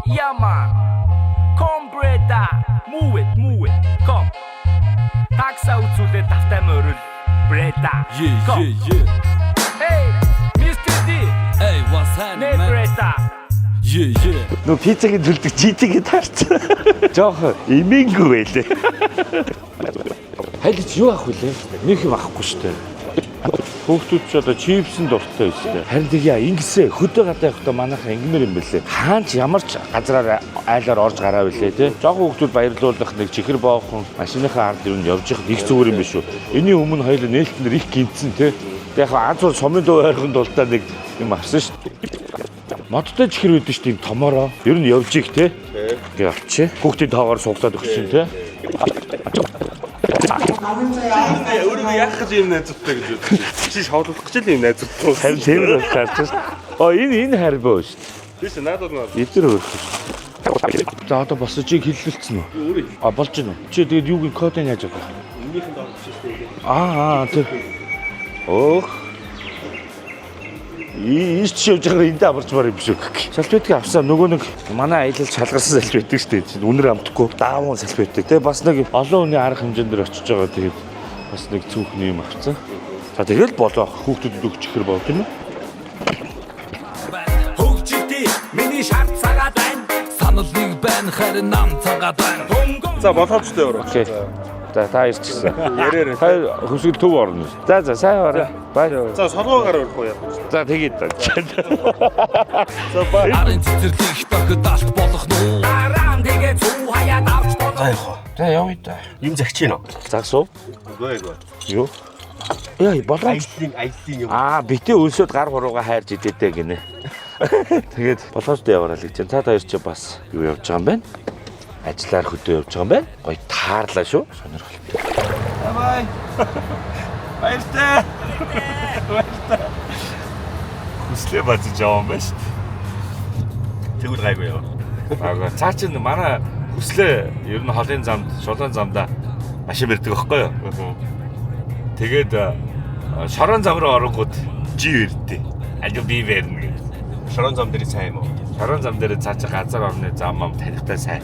Yeah man. Come Breda. Move it. Come. Такса үзүүлээ тавтай мөрөл. Breda. Yeah. Hey, Mr. D. Hey, what's happening, man? Breda. Yeah. Нөө пиццагийн төлдөг читигээ таарсан. Жохон имингүй байлээ. Хайлт юу авах вүлээ? Нэг юм авахгүй штэ. Хүүхдүүд ч одоо чипсэн дуртай байстэй. Харин тэгээ ингэсээ хөдөө гадаа явахдаа манайхан ингэмэр юм бэлээ. Хаач ямар ч газраар айлаар орж гараа билээ те. Жохон хүүхдүүд баярлуулах нэг чихэр боохон машиныхаа ард юу явж их нэг зүгээр юм биш үү. Энийн өмнө хоёул нээлтнэр их гинцэн те. Тэгээ яг аз бол сумын дуу ойрхон дултаа нэг юм авсан штэ. Модтой чихэр үүдэн штэ юм томороо. Ер нь явж их те. Ингээ авчи. Хүүхдийн тоогоор суглаад өгсөн те. Өөрөө яах гэж юм найзуудтай гэж үү? Чи шоолох гэж л юм найзуудтай. Харин тийм л таарч шүү. Энэ харбаа шүү. Тийш надад наа. Эдгээр өөрөх шүү. За одоо босожийг хиллэлцэн үү? Болж гинэ. Чи тэгээд юуг кодыг яаж авах вэ? Өмнөхөнд орчихсон. Тэр. Өөх. Ийш явж байгаа энд амарч маар юм шүү. Салфетик авсан нөгөө нэг манай аялал шалгарсан салфетик шүү дээ. Үнэр амтгүй дааван салфетик. Тэгээ бас нэг олон хүний арга хэмжээндэр очиж байгаа. Тэгээд бас нэг цүнхний юм авцсан. За тэгэл болоо хүүхдүүдэд өгч ихэр боо тийм үү? Хөгжидээ миний шарт цагаад байна. Санал нэг байна харин нам цагаад байна. За болооч дээ өөрөө. Окей. За та ирчихсэн. Ярээр. Та хөсгөл төв орно. За сайн ороо. Бай. За солгоогоор өрөх үү яах вэ? За тэгээд. За бай. Арын цэцэрлэх дохид алт болох нуу. Арам тэгээ зүү хаяад авч болох. За яах вэ? За явъя та. Юм загч гинөө. Загсуу. Үгүй. Юу? Яа, боломж. Айслын юм. Битээ өлсөд гар хурууга хайрж идээдэ гинэ. Тэгээд болгоочтой яваарай л гэж. Та хоёр ч бас юу явж байгаа юм бэ? Ажлаар хөдөө явж байгаа юм байна. Гоё таарлаа шүү. Сонирхолтой. Бай. Баяртай. Хүслээ бацж яваа юм байна шүү. Тэгвэл гайгүй яа. Цаа чин манай хүслээ ер нь холын замд, шулуун замдаа машин барьдаг байхгүй юу? Тэгээд шорон зам руу оронгууд жи ирдээ. Аль би барьна гэж. Шорон зам дээр сайн юм уу? Шорон зам дээр цаачаа газар орны зам танихтай сайн.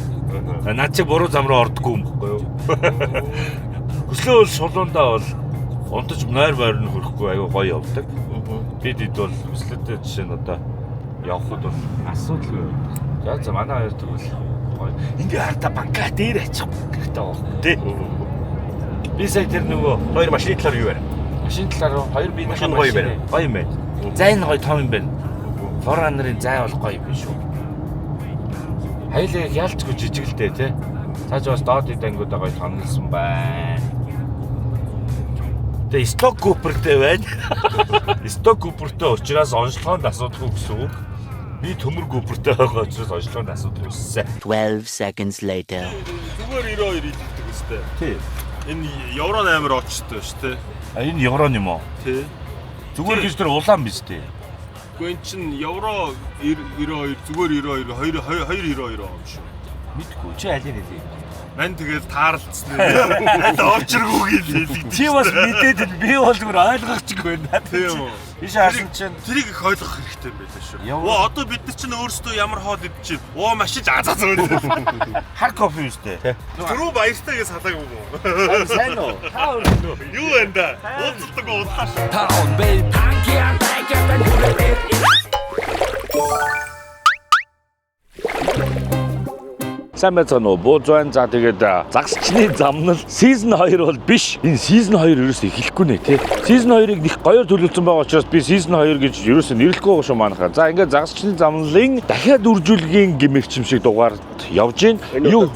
Наад чи буруу зам руу ордоггүй юм байхгүй юу? Хүслээ бол шулуундаа бол унтаж нойр морин хөрөхгүй аюу гоё явдаг. Бид бол хүслээтэй жишээ нь одоо явхад бол асуудалгүй. За манай хоёр тэгвэл гоё. Ингээ харта банка дээр ачих хэрэгтэй байна. Тэ. Би сая тэр нөгөө Хоёр машины талаар юу байна? машин талаар хоёр би Машин гоё байна. Гоё юм байна. Зай нь гоё том юм байна. Форга нарын зай бол гоё юм шүү. Хоёлаа ялцгүй жижигэлтэй те. Цааш бас доод дангуудаа гоё томлсон байна. Тэгээ сток купертэй байна. Сток купертэй учраас онцлогоонд асуудалгүй гэсэн үг. Би төмөр купертэй байгаа учраас онцлогоонд асуудал үүссэн. 12 seconds later. Зүгээр 92 идэх үстэй. Тий. Энэ евро 8-аар очтой шүү дээ. Энэ евро юм уу? Тий. Зүгээр гэж тэр улаан биз дээ. Гүн чин евро 92 зүгээр 92 292 юм шүү. Мэдгүй чи алийг хэлээ. Мань тэгээд таарлцсан юм. Очиргүйг хэлээ. Чи бас мэдээд би бол зүгээр ойлгохгүй байна. Тийм үү. Биш харсан чинь Тэрийг их ойлгох хэрэгтэй байлаа шүү. Яв. Оо одоо бид нар чинь өөрсдөө ямар хоол идэж чинь. Оо машин азаа. хар кофе үстэй. Түрүү баяртайгээ салаагүй юм уу? Сайн уу? Юу вэ да? Ууцдаг уудлаа шүү. Town baby. Танкиан тайгatan хүрээ. Сайн байцгаана уу? Буузайн за тэгээд загсчны замнал season 2 бол биш. Энэ season 2 ерөөсөө эхлэхгүй нэ тий. Season 2-ыг их гоёор төлөвлөсөн байгаа учраас би season 2 гэж ерөөсөө нэрлэхгүй байгаа шүү манайхаа. За ингээд загсчны замналын дахиад үржүүлгийн гимэрчим шиг дугаард явж гин. Юу?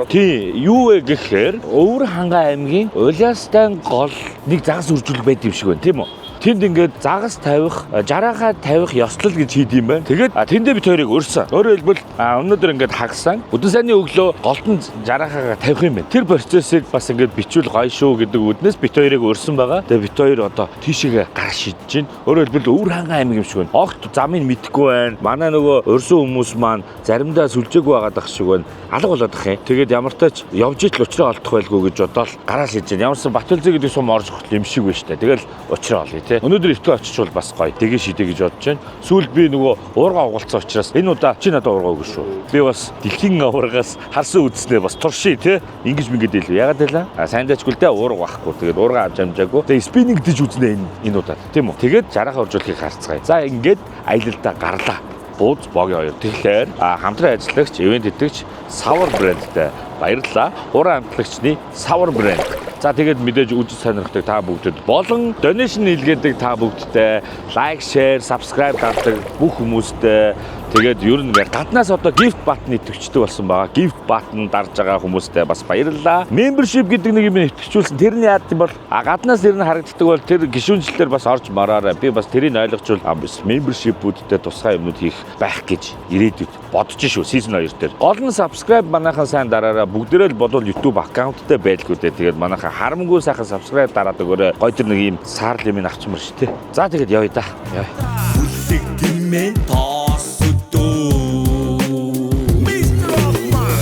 Тий, юу вэ гэхээр Өвөр хангаа аймгийн Улаастайн гол нэг загас үржүүлэг байд юм шиг байна, тийм үү? Тэнд ингээд загас тавих, жараахаа тавих ёслол гэж хийд юм байна. Тэгээд тэндээ бид хоёрыг өрсөн. Өөрөөр хэлбэл өнөөдөр ингээд хагсан. Өдөн сайнны өглөө голтон жараахаа тавих юм байна. Тэр процессыг бас ингээд бичвэл гоё шүү гэдэг үднээс бид хоёрыг өрсөн байгаа. Тэгээд бид хоёр одоо тийшээ гарах шийдэж байна. Өөрөөр хэлбэл Өвөр хангаа аймаг юм шиг байна. Огт замыг мэдэхгүй байна. Манай нөгөө өрсөн хүмүүс маань заримдаа сүлжээгүй байгаад ах шиг байна. Алга болоод ах юм. Тэгээд ямар тач явж ижил учраа олдох байлгүй гэж бодоод гараа шийдэж байна. Ямарсан Батүлзэ гэдэг сум орж хөлт юм шиг байна шүү дээ. Тэгэл учраа олъё. те. Өнөөдөр өвтө очичвал бас гоё. Тэгээ шидэ гэж бодож байна. Сүүлд би нөгөө уурга угалцсан учраас энэ удаа чи надад уурга өгөх шүү. Би бас дэлхийн аваргаас харсан үзснээ бас турший те. Ингэж мингэд илүү. Ягаад байлаа? Сайн дэжгүй л дээ уурга байхгүй. Тэгээд уурга авч амжаагүй. Тэгээ спиннинг дэж үзнэ энэ удаад. Тийм үү? Тэгээд жаргах оржуулахыг харцгаая. За ингээд аялалдаа гарлаа. Бууз богийн хоёр. Тэгэхээр хамтран ажиллагч, ивент итгэгч Sour брэндтэй баярлалаа. Уран амтлагчны Sour брэнд. За тэгээд мэдээж үзэж сонирхдаг та бүгдэд болон donation хийлгээдэг та бүгдтэй лайк, share, subscribe дардаг бүх хүмүүстээ тэгээд ер нь гаднаас одоо gift button итгэвчдэг болсон байгаа. Gift button дарж байгаа хүмүүстээ бас баярлалаа. Membership гэдэг нэг юм итгэвчүүлсэн. Тэрний яад юм бол гаднаас ер нь харагддаг бол тэр гишүүнчлэлээр бас орж мараарай. Би бас тэрийг ойлгочвол membership-үүдтэй тусгай юмнууд хийх байх гэж ирээдүйд бодож шүү. Season 2 дээр. Гол нь subscribe манайхан сайн дараарай. Бүгдээрээ л бодвол YouTube аккаунттай байлгүй дээ. Тэгээд манайхан харамгүй сайхан subscribe дараад өгөөрэй. Гой тэр нэг юм саарл юм авчмар шүү дээ. За тэгээд явъя да. Явъя. Үлдэгдэмэн тоосудөө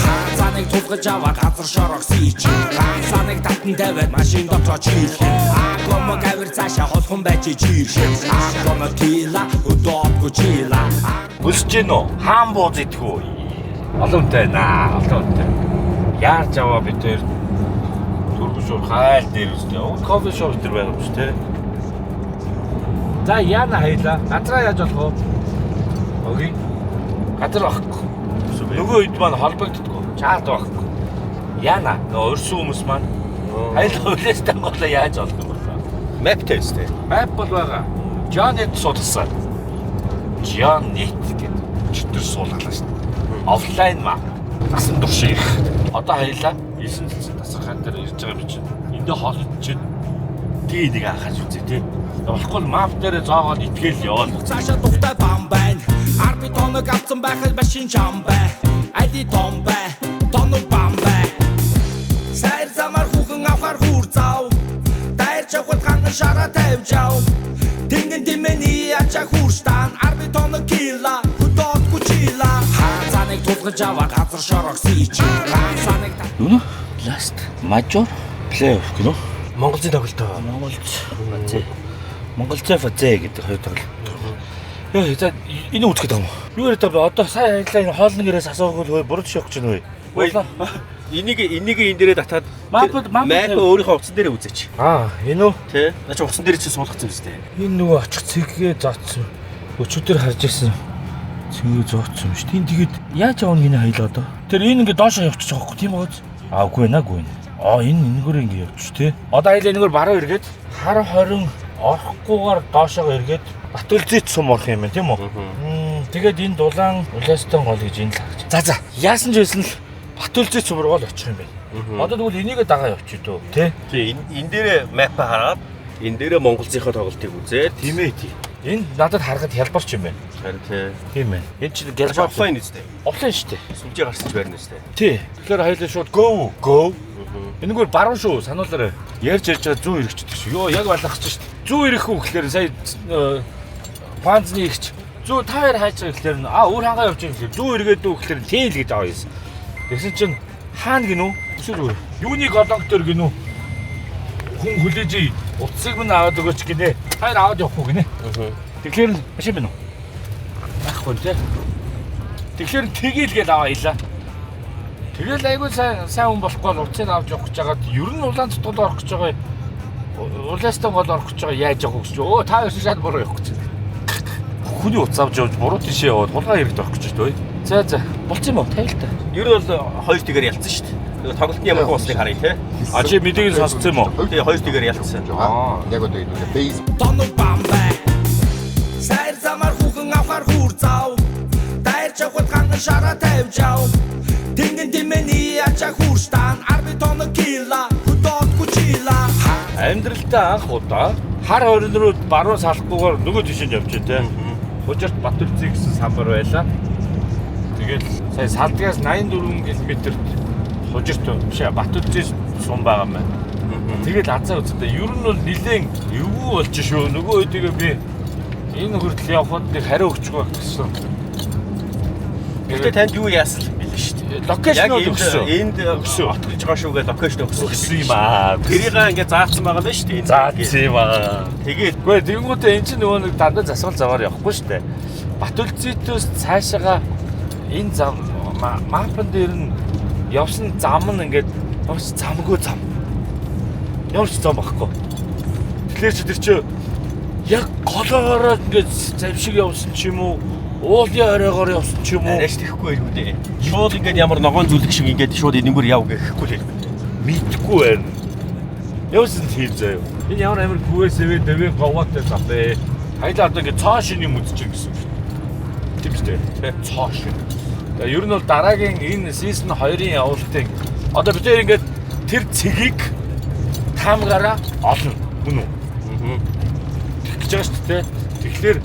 Хацаныг тулгаж аваа газар шорох сийч Хацаныг татан тавиад машин дотоо чийлэх Акомо гавэр цаашаа холхон байж чийлэх Акомо кила өдөөгүй чила Өсөж гин үү? Хаан бууз идэх үү? Олонтой наа, олонтой. Яарч аваа би тэр тургу шууд хайл дээр үстэй. Кофе шоп дээр байгаа юм шүү дээ. За яана хайлаа. Газраа яаж болох вэ? Окей. Газар واخгүй. Нөгөө хэд маань холбогддгоо. Чаад واخгүй. Яана нөгөө өрсөн хүмүүс маань хайлаа үлээс тангуулаа яаж болох юм бэ? Map test те. Map бол байгаа. Jonet судалсан. Jonet гэдэг чөтөр суулгалаа шүү дээ. Офлайн map. Насан турш ирэх. Одоо хайлаа 9 цэцэн тасархай дээр ирж байгаа юм чинь. Эндээ хоолч чинь тий нэг анхаарч үзье тий. Болохгүй map дээр зоогоод итгэл яваал. Цаашаа тухтай бам байна. 10 тоног авсан байхад машин чам бай. Айди том бай. Тоног бам бай. Сайр замаар хүүхэн авахар хүүр зав. Дайр чавхад ханган шараа тавьж ав. Тэнгэн димэний ачаа хүүрстан 10 тоног кила. Хөдөөдгүй чила. Хацаныг тулгаж аваа газар шорох сийч. Хацаныг Юу? Last major playoff гэнэ. Монголын тоглолтоо. Монголцоо фазэ гэдэг хоёр тоглолт. Яа, за энэ үүсгэж байгаа юм. Юу яриад байгаа одоо сайн ажиллаа энэ хоолны гэрээс асуухгүй буруу шок ч нэ. Энийг энэ дээрээ татаад Map өөрийнхөө утсан дээрээ үзээч. Энэ үү? Тэ. Наа чи утсан дээр чи суулгацсан юм шүү дээ. Энэ нөгөө очих цэгээ зооцсон. Өчигдөр харж ирсэн. Цэгээ зооцсон юм шүү. Тийм тэгээд яаж явна гинэ хайлаа одоо. Тэр энэ ингээд доошоо явчих жоохгүй тийм бооз. Үгүй наагүй. Энэ энэгээр ингээд явчих тий. Одоо хайлаа энэгээр баруун эргээд хар 20 орохгүйгээр доошоо эргээд Батүлзэт сум орох юм байна тийм үү? Тэгээд энэ дулаан улаастан гол гэж энэ л харж. За яасан ч байсан л Батүлзэт сум руу л очих юм байна. Одоо тэгвэл энийг дагаа явчих дөө тий. Тий энэ дээрээ map хараад энэ дээрээ Монголынхоо тоглолтыг үзээд тийм ээ тий. Энэ надад харахад хялбарч юм байна. харин тий. Тийм ээ. Энэ чинь Offline үстэй. Offline шүү дээ. Сүлжээ гарсан ч байрна үстэй. Тий. Тэгэхээр хоёулаа шууд go. Энэгээр баруун шүү сануулаарай. Ярьж байгаа зүүн иргэчдэг шүү. Йоо яг балах гэж шүү. Зүүн ирэх үү гэхээр сая фанзны иргэч. Зүүн таяр хайж байгаа гэхээр өөр хангаа явж байгаа гэхээр зүүн иргээд үү гэхээр тэл гэж аваа юмсан. Тэгсэн чинь хаана гинүү? Өсөр юуны голонтор гинүү? Хүн хүлээж утсыг мань аваад өгөөч гинэ. Таяр аваад явахгүй гинэ. Тэгэхээр машин байна уу? Байхгүй тий. Тэгэхээр тгийлгээл аваа илаа. Тэгэл айгүй сайн хүн болохгүй бол утсыг авч явах гэж байгаад ер нь улаан цутгал орох гэж байгаа. Улаастан гол орох гэж байгаа яаж явах гэж. Өө та юу шаад буруу явах гэж. Хүний утас авч явж буруу тийшээ яваад хулгай хэрэгт орох гэж байна. За болцсон юм уу? Тайлтай. Ер нь бол хоёр тэгээр ялцсан шүү дээ. Тэгээ тоглолтын ямар хууслыг харъя те. А чи мэдээгийг сонссон юм уу? Тэгээ хоёр тэгээр ялцсан. Яг одоо энэ бейс Тоног бамбай. Сайр замаар хүүхэн авахар хүүр зав. Дайр чавхад ханган шараа тавьж ав. Тэнгэн димэний ачаа хүүрстан 10 тоног кила. Хөдөөдгүй чила. Амьдралдаа анх удаа хар хорин руу баруун салахгүйгээр нөгөө тишэнд явж дээ. Хужирт Батүлзий гэсэн самбар байлаа. Тэгээд сая салдгаас 84 км-т хужирт биш Батүлзий сум байгаа юм байна. Тэгээд азаа үзэхдээ ер нь бол нилээн эвгүй болж шүү. Нөгөө хэдийгээ би энэ хүртэл явхад нэг хариу өгчгүй гэсэн. Гэтэ танд юу яасан бил шүү дээ. локейшн бол өгсөн. Энд огт гэж байгаа шүү гэж локейшн Өгсөн юм аа. Тэрийг ингээд заасан байгаа юм шүү дээ. Заасан юм аа. Тэгээд Гэхдээ тэгэнгүүтээ эн чинь нөгөө нэг дандаа засвал заваар явахгүй шүү дээ. Батүлцитөөс цаашаага энэ зам мапан дээр нь явсан зам нь ингээд бас замгүй зам. Ямар ч зам байхгүй. Тэгэхээр чи тэр чи яг голоороо ингээд зам шиг явсан ч юм уу? Уулын оройгоор явсан ч юм уу? арайч тэхгүй байх үү дээ. Шууд ингээд ямар ногоон зүлэг шиг ингээд шууд энэгээр яв гэхгүй л байх. Мэдхгүй байна. Явсан тийм заяа. Энэ ямар амир QSV дэвэн говоотой зам бэ? Хоёлаа одоо ингээд цоо шин юм үзэж гэсэн үг шүү дээ. Тийм шүү дээ. Цоо шин. Тэгээ ер нь бол дараагийн энэ season 2-ын явуултыг одоо бид ингээд тэр цэгийг таамагаараа олно. Үн үү? Тэгж байгаа шүү дээ. Тэгэхээр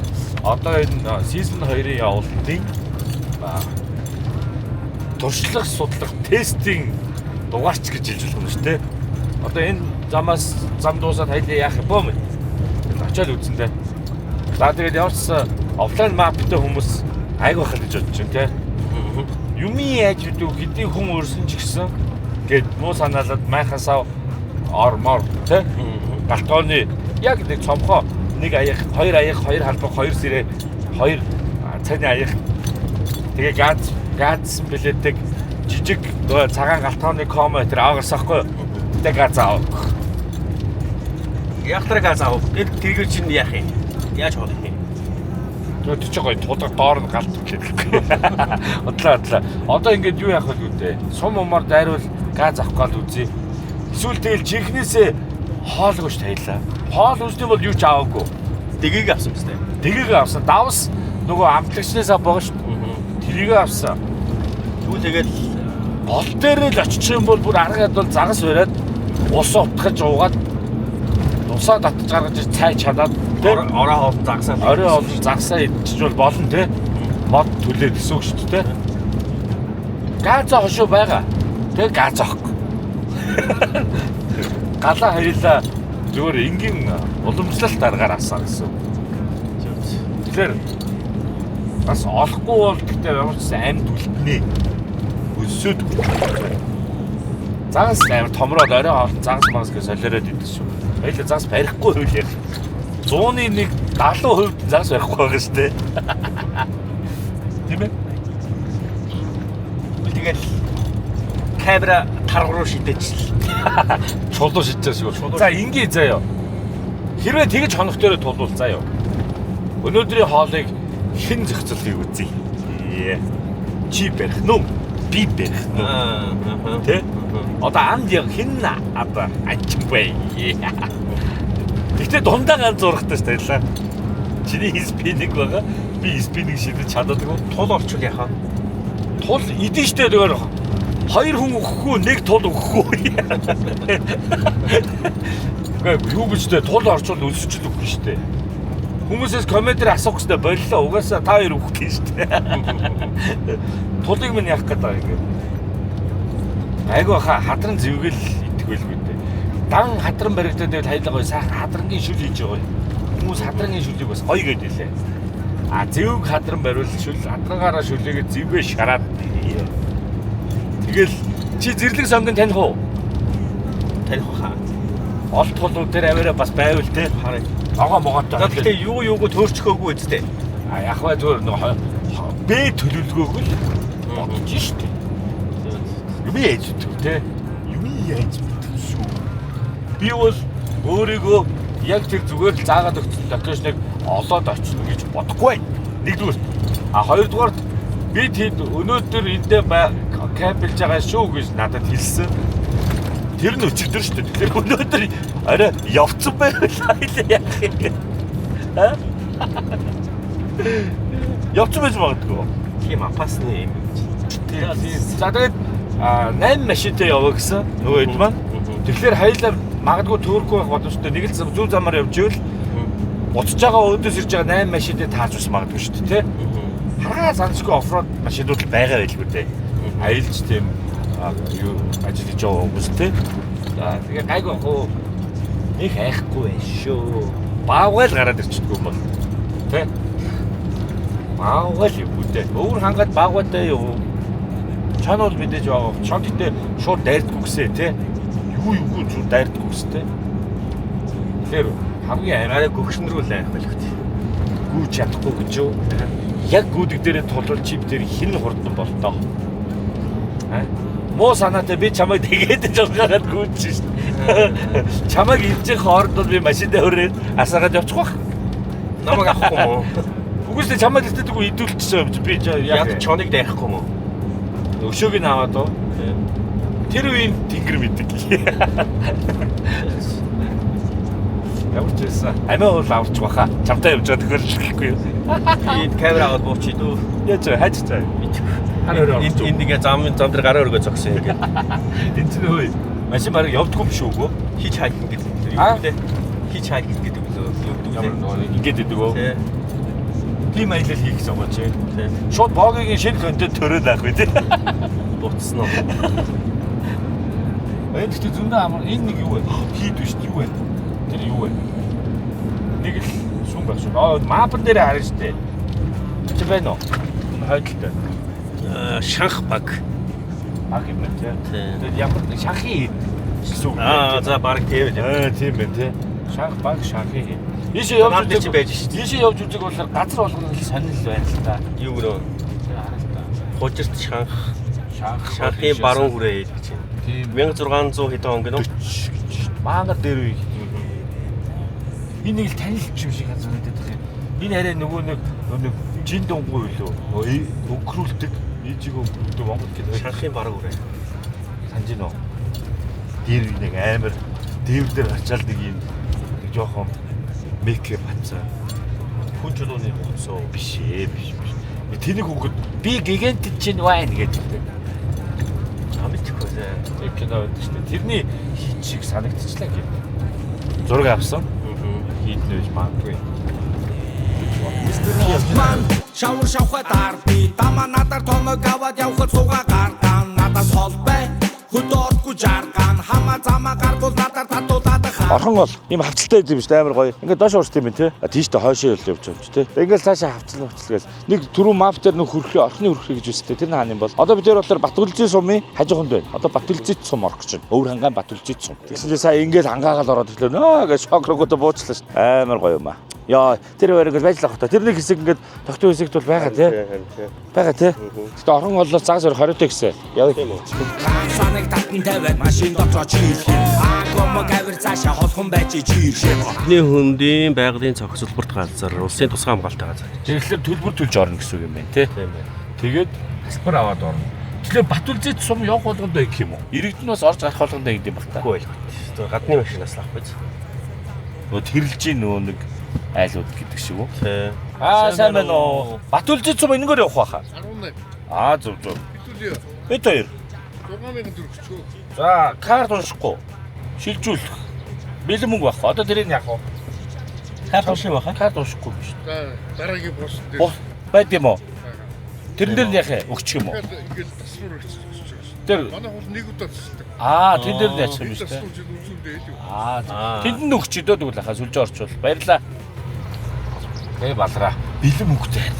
одоо энэ season 2-ын явуултыг туршлага судлах тестийн дугаарч гэж хэлж болох юм шүү дээ. Одоо энэ замаас зам дуусаад хоёлаа яах юм бөө мэд. Очоод үзэн дээ. За тэгээд явсан офлайн маптай хүмүүс айг байх гэж бодож байна те. Юм яаж үү хэдийн хүн өрсөн ч гэсэн гээд муу санаалаад майхасаа ормор те. Галтгооны яг нэг цомхоо нэг аяг, хоёр аяг, хоёр халбаг, хоёр сэрээ, хоёр цайны аяг. Тэгээ гаадсан билетэг жижиг цагаан галтгооны комо тэр аагарсахгүй. Тэг газ аав. Яхтраг газ аав. Тэр чинь яах юм? Яаж хоолох юм? Тэр чи гоё тулга доор нь галт гэхгүй. Одлаа. Одоо ингээд юу яах вэ гэдэг. Сум умаар дайруул газ авах гал үзье. Эсвэл тэгэл жинхнээсээ хоолгоо ш таялаа. Хоол үздэг бол юу ч аваагүй. Дэгийг авсан биз дээ. Дэгийг авсан. Давс нөгөө амтлагчнаас байгаа ш. Тэрийг авсан. Түл тэгэл гол дээр л очих юм бол бүр аргаад бол загас бариад ус утгаж уугаад усаа татж гаргаж цай чадаад орой хоол загсаа. Орой хоол загсаа идчих бол болно те. Мод түлээд гэсэн үг шүү дээ. Газаа хошуу байгаа. Тэг газаа авахгүй. Галаа хоёлаа зүгээр энгийн уламжлалт аргаар авсан гэсэн. Тэгэхээр бас олохгүй бол гэхдээ ямар ч амьд үлднэ. Өсөд. Загас амар томроод орой хоол загас магас гэж солиороод идэв шүү. Хоёлаа загас барихгүй хөл яг. 100-ны 70% загас барихгүй байгаа шүү дээ. Тийм ээ. тэгэл камера таргуу шидэж чулуу шидэж шүү. За ингээ заяа. Хэрвээ тэгж хонох дээр тулвал заяа. Өнөөдрийн хоолыг хэн зохицуулахыг үзье. Чи барих нү? Би барих нү? Тэ? Одоо анд яг хэн одоо ачимбай. Гэтэ дундаа ганц зурагтай шүү дээ. Чиний спининг байгаа. Би спининг шидэж чаддаггүй. Тул орчвол яхаа. Тул идэн штэ зүгээр. Хоёр хүн өгөхгүй, нэг тул өгөхгүй. Гэхдээ юу гэж тэ тул орчвол өлсөж л өгөх штэ. Хүмүүсээс комментээр асуух гэстэй боллоо. Угаасаа та хоёр өгөх гэж штэ. Тулыг минь яах гээд байгаа юм. Айгу хатран зэвгэл идэх байлгүй дээ. Дан хатран баригдаад байвал хайлгаа сайхан хатрангийн шүл хийж байгаа. Хүмүүс хатрангийн шүлийг бас гоё гэдэлээ. А зэвг хатран бариул шүл хатрангаараа шүлээгээ зэвгээ шараад. Тэгэл чи зэрлэг сонгон таних уу? Таних хаа. Олд толууд дээр аваараа бас байвал те. Хараа. Ага могоотой. Гэхдээ юуг төөрчгөөгүй үсттэй. А яг бай зүгээр нөгөө бэ төлөвлөгөөг л бодож штэ. Юм яаж зүг те. Юм яаж мэдв шүү. Би бол өөрийгөө яг тэр зүгээр л заагаад өгсөн локейшнийг олоод очно гэж бодохгүй. Нэгдүгээр. А хоёрдугаар би тэд өнөөдөр эндээ кемпэлж байгаа шүү гэж надад хэлсэн. Тэр нь өчигдөр шүү дээ. Тэгэхээр өнөөдөр арай явцсан байлаа яах юм. Аа? Явцсан байж магадгүй. Тийм апасны юм. За тэгээд 8 машинтай яваа гэсэн нөгөө хэд маань. Тэгэхээр хоёлаа магадгүй төөрөхгүй байх боломжтой. Нэг л зүүн замаар явж ивэл буцаж байгаа өөдөөс ирж байгаа 8 машинтай тааж ус магадгүй шүү дээ, тэ? Хараа санчгүй оффроуд машинууд л байгаа байлгүй дээ. Аялж тийм юу ажиллаж байгаа хүмүүс тэ. За тэгээ гайгүй хөө нэг хайхгүй байх шүү. Баагаал гараад ирчихдэггүй юм бол. Тэ? Баагаал юм үү дээ. Өөр хангаад баагаатай юу? Чон бол мэдээж байгаа. Чон гэдэг шууд дайрдаггүй гэсэн тий. Юу шууд дайрдаггүй гэстэй. Тэгэхээр хамгийн арай гөгшнөрөө лайх байлгүй тий. Гүү чадахгүй гэж юу? Яг гүдэг дээрээ тулвал чип дээр хин хурдан болтоо. Муу санаатай би чамайг тэгээд жолгоод гүйж шин. Чамайг ивжих хооронд би машиндаа хүрээд асаагаад явчих واخ. Намайг авахгүй мó. Үгүйсээ чамайг илтээдгүй идүүлчихсэн юм чи би яг чоныг дайхгүй мó. Өшөөг нь аваад уу. Тэр үеийн тэнгэр мэддэг. Ямар ч байсан. Амиа уул авч баха. Чамтай явж байгаа төхөөр шихгүй юу? Би камер аваад буучи дүү. Яаж хайж цаа. Энд ингээ зам дээр гараа өргөө зогсон ингээ. Энд чинь хөөе. Машин бараг явдггүй биш үү? Хийж хайх гэдэг юм лээ. Хийж хайх гэдэг үү? Ямар нэг ингэж идэг үү? Тийм аялал хийх гэсэн юм чи. Шууд богийн шинэ контент төрөөд авах үү? Буцсан уу? Энд ч зөндөө амар энэ нэг юу вэ? Хийд биш юу вэ? Тэр юу вэ? Нэг л шун байх шүү. Мапн дээр харна штэ. Чи байна уу? Хойдолтой. Шанх баг. Баг юм байна тий. Тэгээд ямар шанхи гэсэн үг. За баг тийм үү. Тийм байна тий. Шанх баг шанхи. Ийшээ явж үзэж байж шүү. Ийшээ явж үзэх бол газар болгоно л сонирхол байна л та. Юу гэнэ? Хараа л та. Хожирт шанхын баруун хүрээ гэж байна. Тийм 1600 хэдэн он гэнэ. Мангар дээр үе. Энэ нэг л танилч юм шиг санагдаад байна. Энэ арай нөгөө нэг жин дунгуй юу лөө өгрүүлдэг ээжиг өгрүүлдэг Монгол гэдэг шанхын баруун хүрээ. Санж гинөө. Дээр нэг амар дээвэр дээр очиад нэг юм жоохон мейкап хацаа. Хүн чулууны хөцөө биш ээ биш. Тэнийг өгөхөд би гигант чинь вайн гэдэг. Амтгүй зэ. Тэр кино байдаг шүү дээ. Тэрний хийч шиг санагдчихлаа гэв. Зураг авсан. Хийднэж магадгүй. Man, шавар шавхад арби Тама надаар тоног аваад явхад суугаа гаргаан Надаас холбай, хөдөөргүй жаргаан Хама зама гаргуул надаар татуулаад Орхон бол ийм хавцалтай юм шүү дээ амар гоё. Ингээд доош урт юм тий. Тийштэй хойшоо явж байгаа юм чи тий. Ингээд цаашаа хавцал гээл. Нэг түрүү мап дээр нэг хөрхөө орхны хөрхөө гэж үстэй. Тэр хаан юм бол. Одоо бид болохоор Батүлжийн сумын хажууханд байна. Одоо Батүлжийн сум орох гэж байна. Өвөр хангаан Батүлжийн сум. Тэгсэн чинь сая ингээд хангаагаад ороод ирлээ. Нөө гэж шок рогоо буучлаа шүү. Амар гоё юм аа. Яа, тэр байрыг байж л авах та. Тэрний хэсэг ингээд тогтсон хэсэгт бол байгаа тий. Байгаа тий. Гэтэ орхон бол цагаас 20 гэсэн. Яа юм уу? Санаг татан тавиад машин дотроо чийлэх Агомо гавэр цаашаа холхон байж чийлэх Бидний хөндийн байгалийн зохицуулбарт газар улсын тусгай хамгаалалттай газар. Тэгэхээр төлбөр төлж орно гэсэн үг юм байна тий. Тэгээд хэлбэр аваад орно. Тэгэхээр Батүлжид сум явах болгонд гэх юм уу? Иргэдэн бас орж гарах болгонд гэдэг юм баг та. Үгүй байлгүй. Гадны машинаас л авах биз. Нөгөө тэрэлжийн нөгөө нэг айлууд гэдэг шиг үү? Тий. Сайн байна уу? Батүлжид сум энэгээр явах байхаа. 18. Зөв. Бид хоёр. 6000 төгрөгчөө. За, карт уншихгүй. Шилжүүлэх. Бэлэн мөнгө байх. Одоо тэрийг яах вэ? Карт унших байхаа. Карт уншихгүй юм шүү. За дараагийн босс дээр. Байд юм уу? Тэрэн дээр нь яах вэ? Өгчих юм уу? Ингээд тасвар өгч байгаа. Тэр манай хол нэг удаа цэцдэг. тэн дээр нь яах юм шүү дээ. Үзүүндээ илүү. Тэнд нь өгч идөө тэгвэл хаа сүлжээ орчвол. Баярлаа. Тэгээ балраа. Бэлэн мөнгөтэй хайр.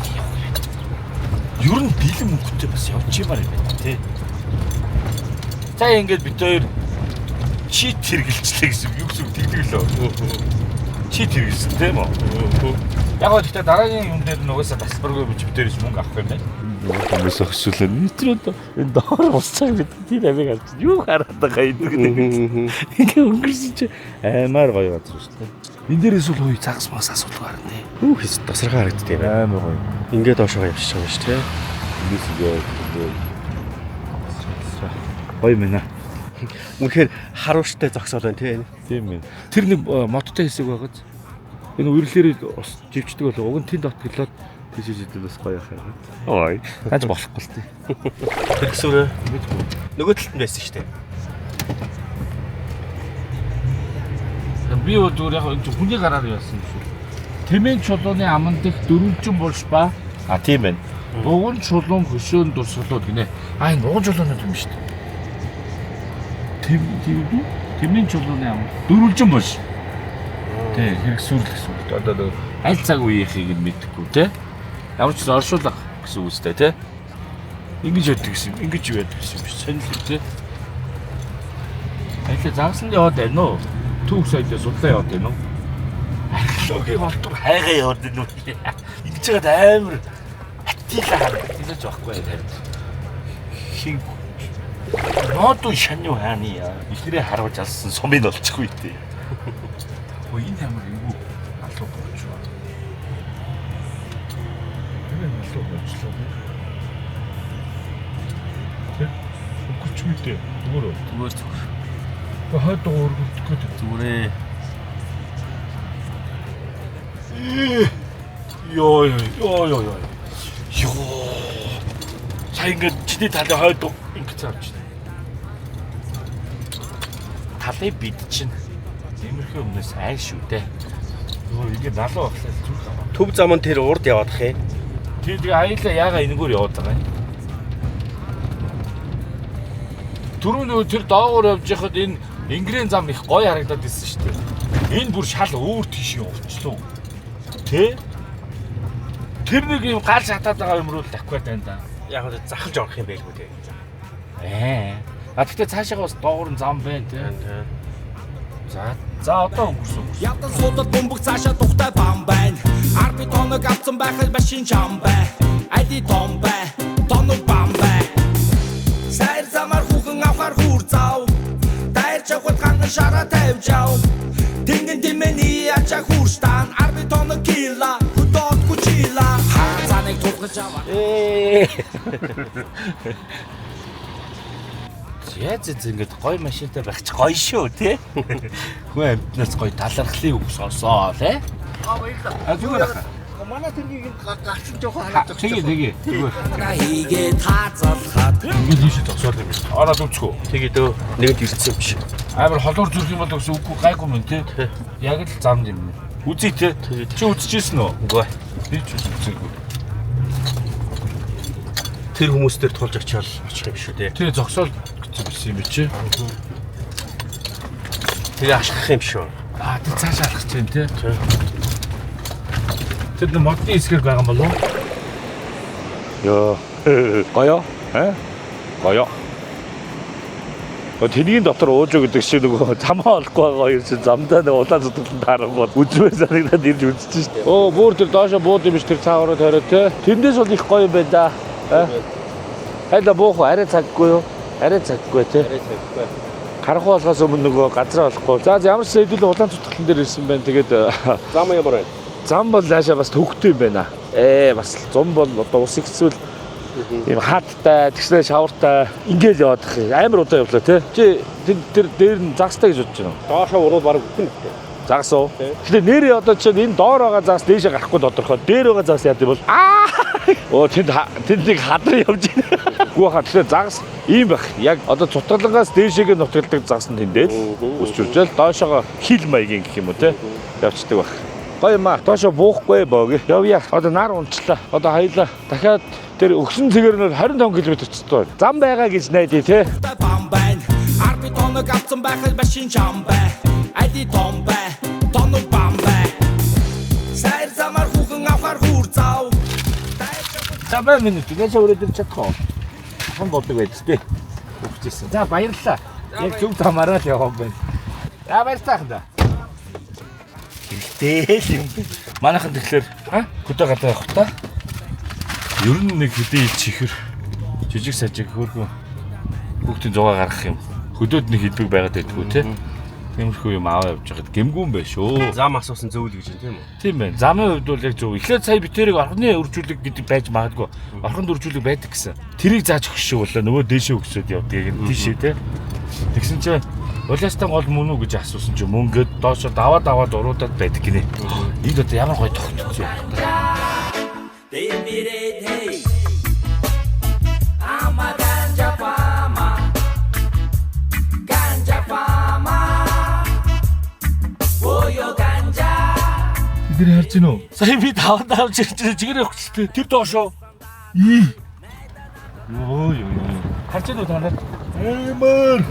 Ер нь бэлэн мөнгөтэй бас явчихмаар юм байна тий. За ингээд бид хоёр чит хэрэгэлчлээ гэсэн юу гэсэн тэгдэг лөө. Чит хэрэгэлсэн тийм үү? Яг гоо гэхдээ дараагийн юм дээр нугасаа тасбаргүй бич бид хоёрч мөнгө авах юм байна. Хүмүүс өгсөлөө нэтрээд энэ доор босцоо бид тийм амиг авч юу хараад байгаа юм. Ингээ өнгөрсөн чи аймаар гоё газар шүү дээ. Энд дээрээс бол хөөе цагс мас асуудал гарна. Үу хэс тасархаа харагддаг юм. Аймаа гоё. Ингээд доошоо явчих байгаа шүү дээ. Ингээс ингээ гоё мэнэ. Үнэхээр харууштай зогсоол байна тий. Тийм ээ. Тэр нэг моттой хэсэг байгааз. Энэ үрлээрээ ус живчдэг болоо. Уг нь тэнд отглоод тийшээ жидэл бас гоё яхаа. Ой. Ганц болохгүй л тий. Тэр гэсүрээ нөгөө талд нь байсан шүү дээ. Би өөр яг хүний гараар яасан шүү. Тэмэн чулууны аман дэх дөрвөлжин булш ба. Тийм байна. Уган чулуун хөшөөн дурсгалууд гинэ. Энэ уган чулуунууд юм шүү дээ. Тэмэн чулууны аман дөрвөлжин булш. Тий, хэрэгсүүл гэсэн. Одоо аль цаг үеийнхийг нь мэдэхгүй те. Ямар ч оршуулга гэсэн үгтэй те. Ингэж яддаг гэсэн. Ингэж яддаг гэсэн юм шиг. Сонирхол тий. Ахи загсан л яваад байна уу? Түүх соёлоо судлаа яваад байна уу? Археологийн болтур хайгаа яваад байна уу? Ингэж яагаад амар хатилаа харагдаж байхгүй харин. Хин Ноту шаны хааны яа. Ихнэрээ харуулж алсан сумын олчихгүй дээ. Өө энэ ямар юу алуу болж байна. Энэ алуу болчихлоо. Тэ? Үгүй ч үгүй. Зүгээр. Хаад дуургах гэдэг зүгээрээ. Йоо. Сая ингээд чиний талын хойд ингэж авч байна. Талын бид чинь иймэрхүү өмнөөс айн шүү дээ. Йоо ингээд залуу баглаа зүрх аваа. Төв заман тэр урд яваадах юм. Тэгээ аяла яага энэгээр яваад байгаа юм. Түрүүн тэр доогуур явж байхад энэ Ингрийн зам их гоё харагдаад ирсэн шүү дээ. Энэ бүр шал өөр тийш явуулчихлаа. Тэ? Тэр нэг юм гал шатаад байгаа юм руу л давхиад байна да. Яг л захалж орох юм байлгүй дээ. А тэгтээ цаашаа бас доогуур нь зам байна тэ. За одоо өнгөрсөн. Ядан суудад бөмбөг цаашаа тухтай бам байна. 10 тоног авсан байхад машин чам бай. Айди том бай. Тоног бам бай. Сайр замаар хүүхэн авахар хүүр зав. Дайрч авахд ханган шараа тавьж ав. Тэнгэн димэний ачаа хүүрстан 10 тоног кила. Хөдөөд хүчила. Хаанцаныг тулгаж аваа. Яаж ингэж гоё машинтай байх ч гоё шүү тий. Хүн амьтнаас гоё талархлын үг сонсоо тий. Баярлалаа. Зүгээр аа. Манай тэргийг гарсан жоохон хараад өгч. Тэгээ. Зүгээр. Хийгээ таацалхаад. Ингэж ийш зогсоод юм байна. Ороод үзчихөө. Тэгээ дөө нэгд ирсэн юм биш. Амар холоор зүрх юм бол гэсэн үгүй гайгүй мэн тий. Яг л замд юм. Үзье тий. Чи үзчихсэн үү? Үгүй. Би ч үзээгүй. Тэр хүмүүс дээр тулж очиад очих юм шүү дээ. Тэр зогсоод гэсэн юм чи. Тэгээ ашиглах юм шүү. Тэр цааш алах чинь тий. Тэр нэг модны хэсгэр байгаа юм болов уу? Йоо. Гоё. Гоё. Тэнийг дотор ууж гэдэг чинь нөгөө замаа олохгүй байгаа хоёр чинь замдаа нэг улаан зүтгэлэн таарангууд үзмээр санагдаад ирж үзчихсэн шүү дээ. Оо бүр тэр доошо бууд юм биш тэр цаагаараа тариа тий. Тэндээс бол их гоё юм байна да. Хайла буух арай цаггүй юу? Арай цаггүй тий. Харахгүй болохоос өмнө нөгөө газраа олохгүй. За ямар ч хэдүүл улаан зүтгэлэн дээр ирсэн байна. Тэгээд Зам ямар байна? зам бол наашаа бас төвхтэй юм байна. Бас зам бол одоо ус ихсвэл ийм хааттай, тэгснэ шавартай ингээл яваадах юм. Амар удаа явлаа тий. Чи тэр дээр нь загстай гэж бодож байна. Доошоо урууд бараг үхэн нэ. Загс уу? Тэгэхээр нэрээ одоо чинь энэ доор байгаа загс дээшээ гарахгүй тодорхой. Дээр байгаа загс яа гэвэл оо тэнд нэг хадраа явж байна. Гүү хаа тэгэхээр загс ийм байх. Яг одоо цутгалангаас дээшээгээ нутгалдаг загс нь тэндээ л үсч үржэл доошоогоо хил маягийн гэх юм уу те явцдаг байх. Гоё юм аа. Доошоо буухгүй бооги. Явъя. Одоо нар унчлаа. Одоо хоёлаа дахиад тэр өгсөн цэгэр нь 25 км цэцтэй. Зам байгаа гэж найдаа те. Бам байна. 10 тоног авсан байхад машин чам бай. Айди том бай. Тоног бам бай. Сайр замаар хүүхэн авахар хүүр зав. За бай минут гэж өрөөд ирч чадах уу? Хан бодог байж тээ. Өгчээсэн. За баярлалаа. Яг зөв тамаараа л яваа байна. За баярлалаа ханда. Хэрэгтэй юм. Манайхан тэгэхээр хөдөө гадаа явах та. Ер нь нэг хэдий чихэр жижиг сажиг хөөрхөн хүүхдийн зугаа гаргах юм. Хөдөөд нэг хэлбэг байгаад байдгүй те. Тиймэрхүү юм аваа явж байгаад гэмгүүн байх шүү. Зам асуусан зөв л гэж юм тийм үү? Тийм байна. Замын хувьд бол яг зөв. Эхлээд сая битэрийг орхны өржүүлэг гэдэг байж магадгүй. Орхонд өржүүлэг байдаг гэсэн. Тэрийг зааж өгөх шиг болоо нөгөө дээшээ өгсөд явдаг юм тийшээ те. Тэгсэн чинь улаастан гол мөн үү гэж асуусан чинь мөнгөд доошо даваад уруудаад байдаг гинэ. Энд одоо ямар гоё тогтчих юм. Эдгээр харж гинөө. Сая би даваад авч ирчихсэн чигээр өгчтэй. Тэр доошоо. Йоо. Харж гинөө та нарт. Эмэр.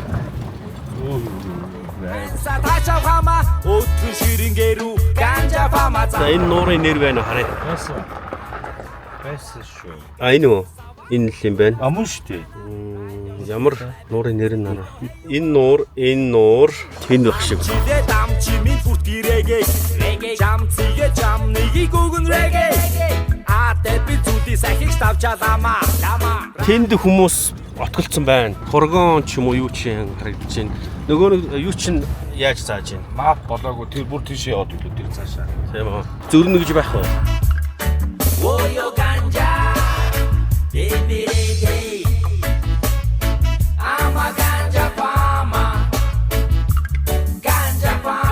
За энэ нуурын нэр байна уу хараа. Байсан шүү. Энэ үү? Энэ л юм байна. Амун шүү дээ. Ямар нуурын нэр нь наа. Энэ нуур тэнд баг шиг. Чидэ дам чимийн хүрт гэрээгээ жам цэгээ жам нэгийг өгөн рэгээ би зүдий сахиж тавчаалама. Тэнд хүмүүс отголцсон байна. Фургон ч юм уу юу ч юм харагдаж байна. Нөгөө нэг юу ч яаж зааж байна. Мап болоогүй тэр бүр тийш яваад үлээ тэр цаашаа. Тийм үү. Зөрнө гэж байх уу? Оё ганжа бибирээ ама ганжа фама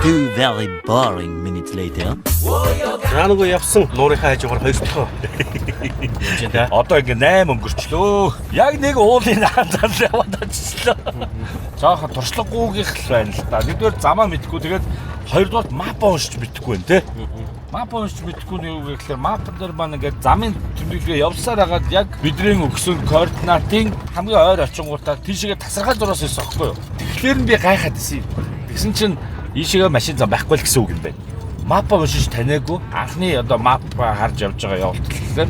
2 very boring minutes later. Раангаа явсан нуурынхаа хажуугаар хоёртоо. Юм да. Одоо ингээ 8 өнгөрчлөө. Яг нэг уулын хаанцаар яваад очислоо. Жаахан туршлагагүйгийнх л байна л да. Нэгдүгээр замаа мэдгүй тэгээд хоёрдугаар мап уншиж мэдгүй байна те. Мап уншиж мэдгүй нь юу гэхээр мап дээр маань ингээ замын тэмдэглэгээ явсаар хагаад яг бидний өгсөн координатын хамгийн ойр очингуудаа тийшээ тасархай зураас ирсэн байхгүй юу. Тэгэхээр нь би гайхаад ирсэн. Тэгсэн чинь ийшээгээ машин зам байхгүй л гэсэн үг юм байна. Мап уншиж таниагүй анхны одоо мап харж явж байгаа явуултал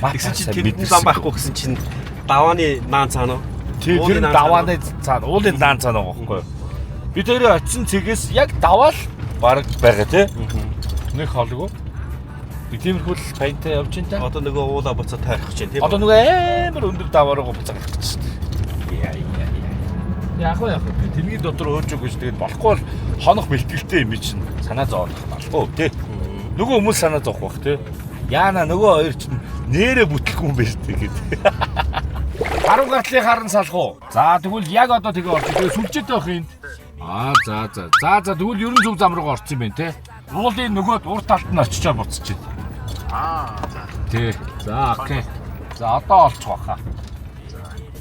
мап Тэгсэн чинь тэнд зам байхгүй гэсэн чинь давааны наан цаана уу? Тэр давааны цаана, уулын наан цаана байгаа байхгүй юу. Би тэр очисон цэгээс яг даваал баг байгаа тий. Нэг хоолгүй. Би тиймэрхүү л паянтай явж ин та. Одоо нөгөө уулаа буцаад тайрах гэж байна тийм. Одоо нөгөө амар өндөр даваараа буцаад гарах гэж байна. Яг уу тэрний дотор өөрж өгөөж тэгээд болохгүй бол хонох бэлтгэлтэй юм чинь санаа зовох болохгүй тий. Нөгөө хүмүүс санаа зовох бах тий. Яана нөгөө хоёр чинь нэрэ бүтлэхгүй юм байна тий гэдэг. Харуу гартлыг харан салах уу? За тэгвэл яг одоо тэгээ орчих. Тэгээ сүлжээтэй байх юм. За тэгвэл ерөн зөв зам руу орсон юм байна тий. Уулын нөгөө урд талд нь очичоо буцчих. За. Тий. За окей. За одоо олчих واخа.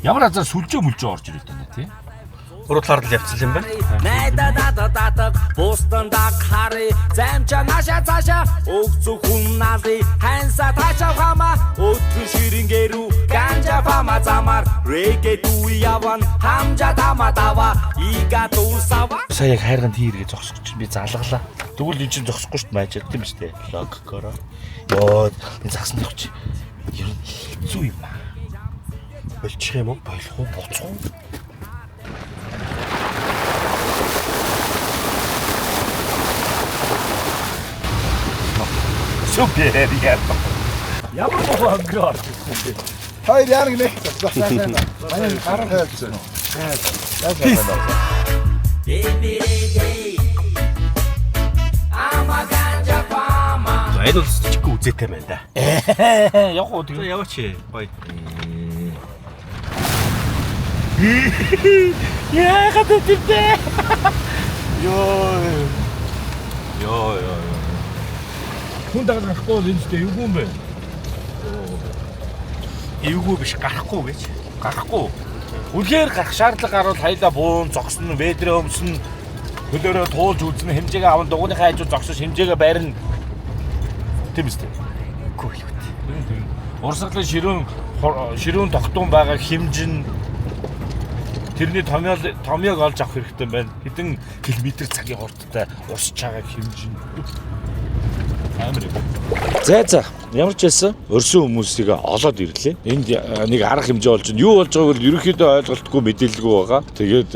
Ямар азар сүлжээ орж ирээд байна тий. Урд талаар л явцсан юм байна. Найдадададад бустанда хари замча наша цаша өгцөх хүннаали ханса тачаа хама өтгөн ширингэрүү ганжа фама замар реге дуяван хамжа таматава ига дусава. Сая яг хайрганд хийргээ зогсох чинь би залгалаа. Тэгвэл энэ чинь зогсохгүй шүү дээ майжаад тийм шүү дээ. Логикоор. Йоо энэ загсан тавч. Ер нь хэцүү юм аа. Болчих юм уу? Болох уу буцах уу? Супер яа. Ямар боо өнгөрөө. Хоёр яраг нэг засаасан. Манай гараа хайцсан. Энэ бол чиггүй үзээтэй байна да. Яг уу тэгээ Яваач гоё. Яагаад тийм Йоо. Хүн дагаад гарахгүй л энэ ч юу юм бэ? Эвгүй биш гарахгүй гэж. Гарахгүй. Үнэхээр гарах шаардлага гарвал хоёлаа буун зогсно, ведрээ өмснө, хөлөөрөө туулж үзнэ, хэмжээгээ аван дугууныхаа хажуу зогсож хэмжээгээ барина. Тийм үстэй. Үгүй юу. Урсгалын ширүүн тогтун байгаа хэмжин тэрний томьёог олж авах хэрэгтэй байна. Хэдэн километр цагийн хурдтай урсж байгаа хэмжин. Амар юм. За ямар ч байсан өрсөн хүмүүсийг олоод ирлээ. Энд нэг арга хэмжээ болж байна. Юу болж байгааг л ерөнхийдөө ойлголтгүй мэдээлэлгүй байгаа. Тэгээд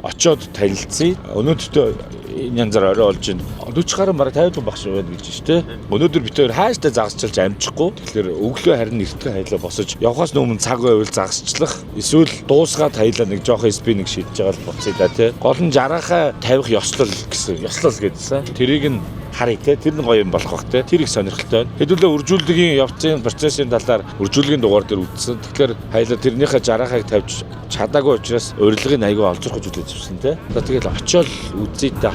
очиод танилцъя. Өнөөдөртөө энэ янзаар орой болж байна. 40 гаруй бараг 50 багш байна гэж байна шүү дээ. Өнөөдөр бид хоёр хааштай загасчилж амжихгүй. Тэгэхээр өглөө харин эртхэн хайлаа босож явхаас өмнө цаг байвал загасчлах эсвэл дуусгаад хайлаа нэг жоохон спиннинг шийдэж байгаа л боцъё да тий. Гол нь жаргахаа тавих ёслол гэсэн. Ёслол гэдсэн. Тэрийг нь харъя те тэр нь гоё юм болох бах те тэр их сонирхолтой байна. Хэдүүлээ үржүүлгийн явцын процессын талаар үржүүлгийн дугаар дээр үзсэн. Тэгэхээр хайлаа тэрнийхээ жаргахыг тавьж чадаагүй учраас урилгыг аягүй олж ирэх гэж үзэж байна те. Одоо тэгэл очиод үзье та.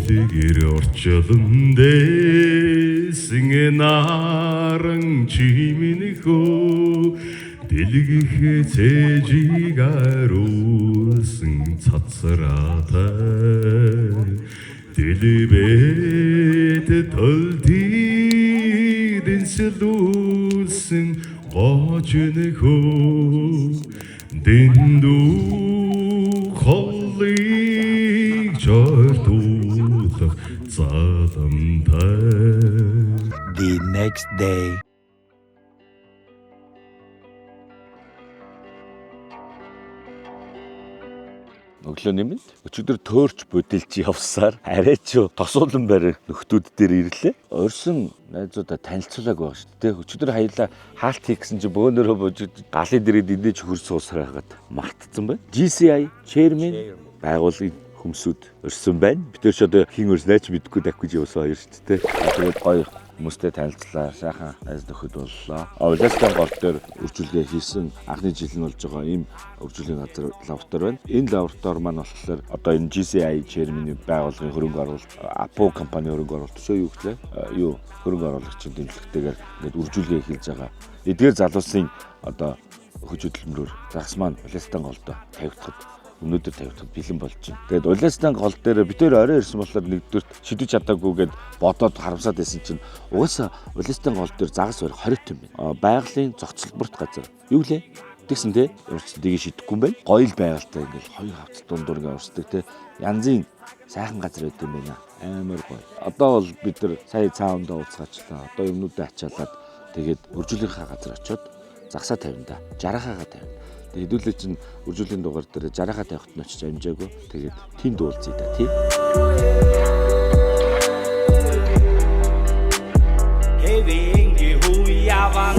дэлгэр орчлон дэсэн наран чимнэхөө дэлгэх цэжиг аруулсан цацраатай дэлбэт толдидэн сэлүүлсэн гочнэхөө дэндүү холыг жортуулах заламтай. The next day. Өглөөний минь өчигдөр төөрч будилж явсаар арай ч тосуулан барь нөхдүүд дээр ирлээ. Орсон найзуудаа танилцуулаагүй байгаа шүү дээ. Өчигдөр хоёулаа хаалт хийх гэсэн чинь бөөнөрөө божид галын дээрээ эндэж хөрс суусаар хагаад мартцсан байна. GCI chairman байгууллагын хүмүүсүүд өрсөн байна. Бид тэр ч одоо хин өрснөө ч мэдгүй дахиж явсан хоёр шүү дээ. Тэгээд гоё хүмүүстэй танилцлаа. Сайхан найз нөхөд боллоо. Улаастан гол дээр үржүүлгээ хийсэн анхны жил нь болж байгаа ийм үржүүлгийн газар лаборатори байна. Энэ лаборатори маань болохоор одоо энэ GCI chairman-ийн байгууллагын хөрөнгө оруулалт, Apo компани хөрөнгө оруулалт шүү юу гэхлээ. Юу хөрөнгө оруулагчийн дэмжлэгтэйгээр ингээд үржүүлгээ хийж байгаа. Эдгээр залуусын одоо хөж хөдөлмөрөөр загас маань улаастан голдоо тавигдахад өнөөдөр тавигдахад бэлэн болж байна. Тэгээд улаастан гол дээр бид нэр орой ирсэн болохоор нэгдүгürt шидэж чадаагүйгээд бодоод харамсаад байсан чинь угаасаа улаастан гол дээр загас барих 20 юм байна. Байгалийн зохицолборт газар. Юу лээ? Тэгсэн те урьдчилтыг шидэхгүй юм байна. Гоё л байгальтай ингээл хоёр хавцад дундуур ингээ урсдаг те. Янзын сайхан газар байт юм байна. Амар гоё. Одоо бол бид нар сая цаавандаа уулзгаачлаа. Одоо юмнуудаа ачаалаад тэгээд үржүүлгийнхаа газар очиод загсаа тавина да. Жарахаагаа тавина. Тэгээд хэдүүлээ чинь үржүүлгийн дугаар дээр жарахаа тавихт нь очиж амжаагүй. Тэгээд тэнд уулзъя да тий. Хэвинги хуяван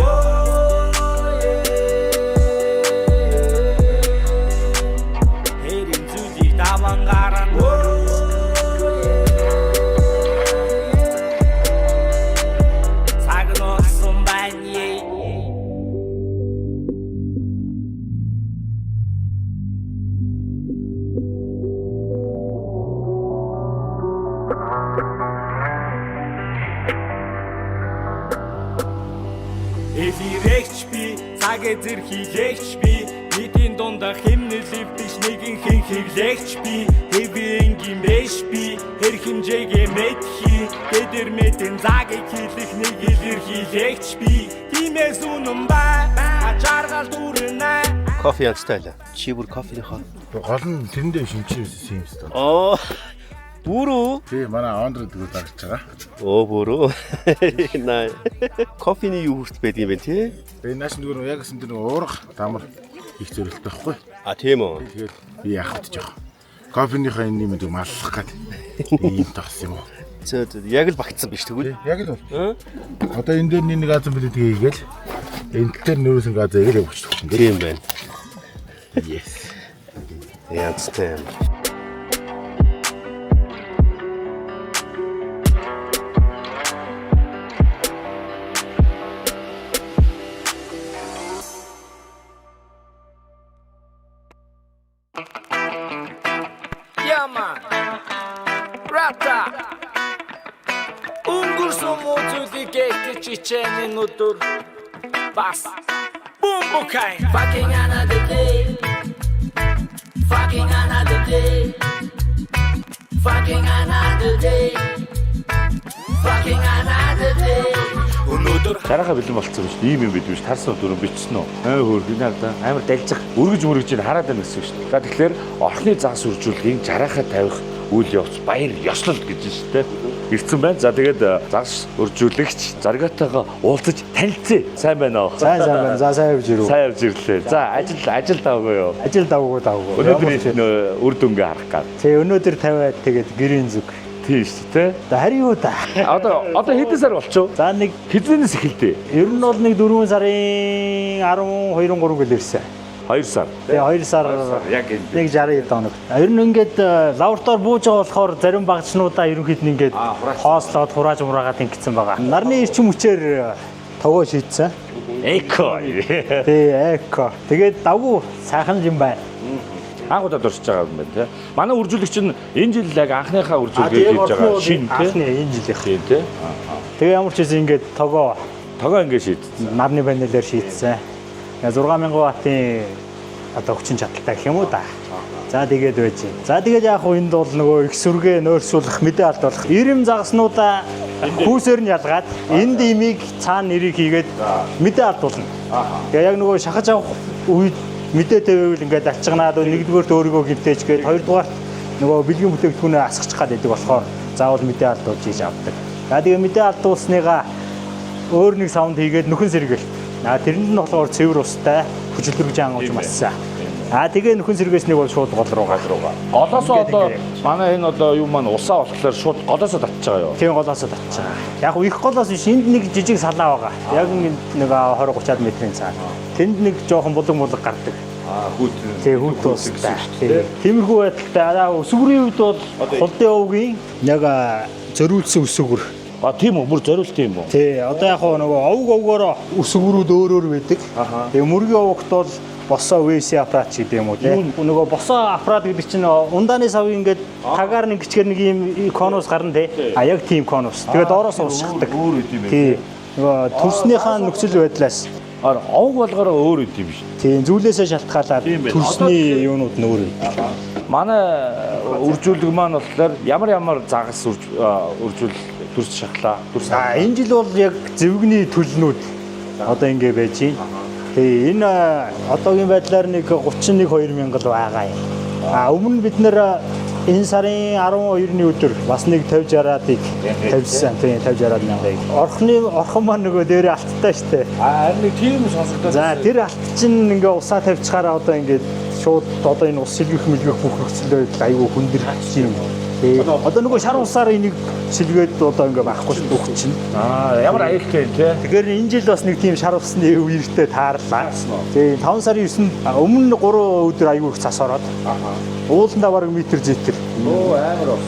Хэрин зүжиг даван гаран Сагносон банье Элирэгч би, цаг эзэр хийлэгч би Нийтийн дундаа хэмнэлэвдэж нэгэн хэн хэвлэгч би Хэвэнгийн бэш би, хэр хэмжээгээ мэдхи Гэдэр мэдэн цагийг хийлэх нэг илэр хийлэгч би Тиймээс үнэн бай, ачааргал дүүрнэ Кофе янзтай. Чи бүр кофенийхоо. Гол нь тэрэндээ шинчээсэн юм шүү дээ. Оо. Бүрүү. Тий, манай Андре дгүү дарж байгаа. Оо бүрүү. Наа. Кофений юу хүртэл байдаг юм бэ тий? Энэ нааш нөгөө яг гэсэн тэр уурах дамар их зөрөлтэй байхгүй. А тийм үү. Тэгэхээр би яхад жоох. Кофенийхаа энэ юм дүү маллах гэдэг. Ийм тагс юм уу? Зөө яг л багтсан биш тэгвэл. Яг л бол. Одоо энэ дээр нэг газар билээ тгий гээл. Энэ дээр нөрөөсөн газар яг л явуулчих. Тийм байна. Yes. Янзтай. Яма Рата Өнгөрсөн мөчүүдийг гэх чичээний өдөр бас Бумбукай Fucking another day Fucking another day Fucking another day Fucking another day Өнөөдөр Дараагаа бэлэн болцсон шүү дээ. Ийм юм бид биш тарсан дөрөв бичсэн үү? Хөөр гинaalда амар далжих өргөж мөргөж хараад байна гэсэн шүү дээ. Тэгэхээр орхны загас үржүүлгийн жарахаа тавих үйл явц баяр ёслол гэж шүү дээ. Ирсэн байна. За тэгээд загас үржүүлэгч Заргатайгаа уулзаж танилцъя. Сайн байна уу? Сайн байна. За сайн явж ирв. Сайн явж ирлээ. За ажил давгүй юу? Ажил давгүй. Өнөөдөр үр дүнгээ харах гад. Тэ өнөөдөр 50-аад тэгээд гэрийн зүг. Тийм шүү дээ. Харин юу та? Одоо хэдэн сар болчихв? За нэг хэднээс эхэлтээ? Ер нь бол нэг 4 сарын 12 3 гэл ирсэн. 2 сар. Тэгээ 2 сар яг энэ нэг 60 доног. Ер нь ингээд лаборатори бууж байгаа болохоор зарим багцнуудаа ерөнхийд нь ингээд хоослоод хурааж мураагаад ингэсэн байгаа. Нарны эрчим хүчээр тогоо шийдсэн. Эко. Тий, эко. Тэгээд давгүй сайхан юм байна. анх удаа дурсаж байгаа юм байна те. Манай үржүүлэгч нь энэ жил яг анхныхаа үржүүлгээ хийж байгаа шин те. Анхны энэ жилийнх. Тийм те. Тэгээ ямар ч байсан ингээд тогоо ингээд шийдсэн. нарны панелээр шийдсэн. 6000 ваттын одоо хүчин чадалтай гэх юм уу да. За тэгээд байж. За тэгээд яг хуу энд бол нөгөө их сүргээ нойрсуулах мэдээ алдуулах. Ирэм загаснуудаа хүүсээр нь ялгаад энд имийг цаана нэрийг хийгээд мэдээ алдуулна. Тэгээ яг нөгөө шахаж авах үед мэдээ тавиул ингээд ачигнаад нэгдүгээрт өөрийгөө гинтээч гээд хоёрдугаарт нөгөө бэлгийн бүтээгдэхүүнээ асгачих гад байдаг болохоор заавал мэдээ алдуулж хийж авдаг. За тэгээ мэдээ алдуулсныгаа өөр нэг саунд хийгээд нөхөн сэргээл. Тэрэнд нь болохоор цэвэр устай хүчилтөргөж ангуулж массан. Тэгээ нөхөн сэргээснийг бол шууд гол руугаа. Голоосоо одоо манай энэ одоо юу маань усаа болохоор шууд голоосоо татчих байгаа юу? Тийм голоосоо татчих байгаа. Яг их голоос биш энд нэг жижиг салаа байгаа. Яг нэг 20-30 метрийн цаа. Тэнд нэг жоохон булаг гардаг. Хүүт. Тийм хүүт устай. Тиймэрхүү байдалтай өсвөрийн үед бол хулдын овгийн яг зориулсан өсвөр. Тийм үү, бүр зориулт юм уу? Тий, одоо яг нөгөө овгоогоор өсвөрүүд өөр байдаг. Тэгээ мөргийн овогт бол босоо ВС аппарат гэдэг юм уу тийм. Нөгөө босоо аппарат гэдэг чинь ундааны сав ингээд тагаар нэг гिचгэр нэг юм конус гарна тий. Яг тийм конус. Тэгээ доороос уусчихдаг. Өөр үт юм байна. Тий. Нөгөө төрснийхаа нөхцөл байдлаас овг болгороо өөр үт юм биш. Тийм, зүйлээсээ шалтгаалаад төрсний юунууд нь өөр байдаг. Манай үржүүлэг маань болохоор ямар загас үржүүл төрс шахлаа. Энэ жил бол яг зөвгний төлнүүд одоо ингэ байж байна. Тэгээ энэ одоогийн байдлаар нэг 31-2 мянган байгаа юм. Өмнө бид нэр энэ сарын 12-ны өдөр бас нэг 50-60-ыг тавьсан. Тийм 50-60 мянган. Орхон маань нөгөө дээрээ алттай штэ. Харин нэг тийм сонсогдоод. За тэр алт чинь ингээ усаа тавьчихаараа одоо ингээ шууд одоо энэ ус сэлгэх бүх нөхцөл байдал айгүй хүндэрч юм. Одоо нөгөө шар усаар энийг сэлгээд одоо ингээ байхгүй өгч чинь. Ямар аюултай юм те. Тэгэхээр энэ жил бас нэг тийм шар усны үертэй таарлаа. Тэгээ 5 сарын 9-нд өмнө 3 өдөр аюул их цас ороод. Ууландаа бараг метр зэтэр. Амар ус.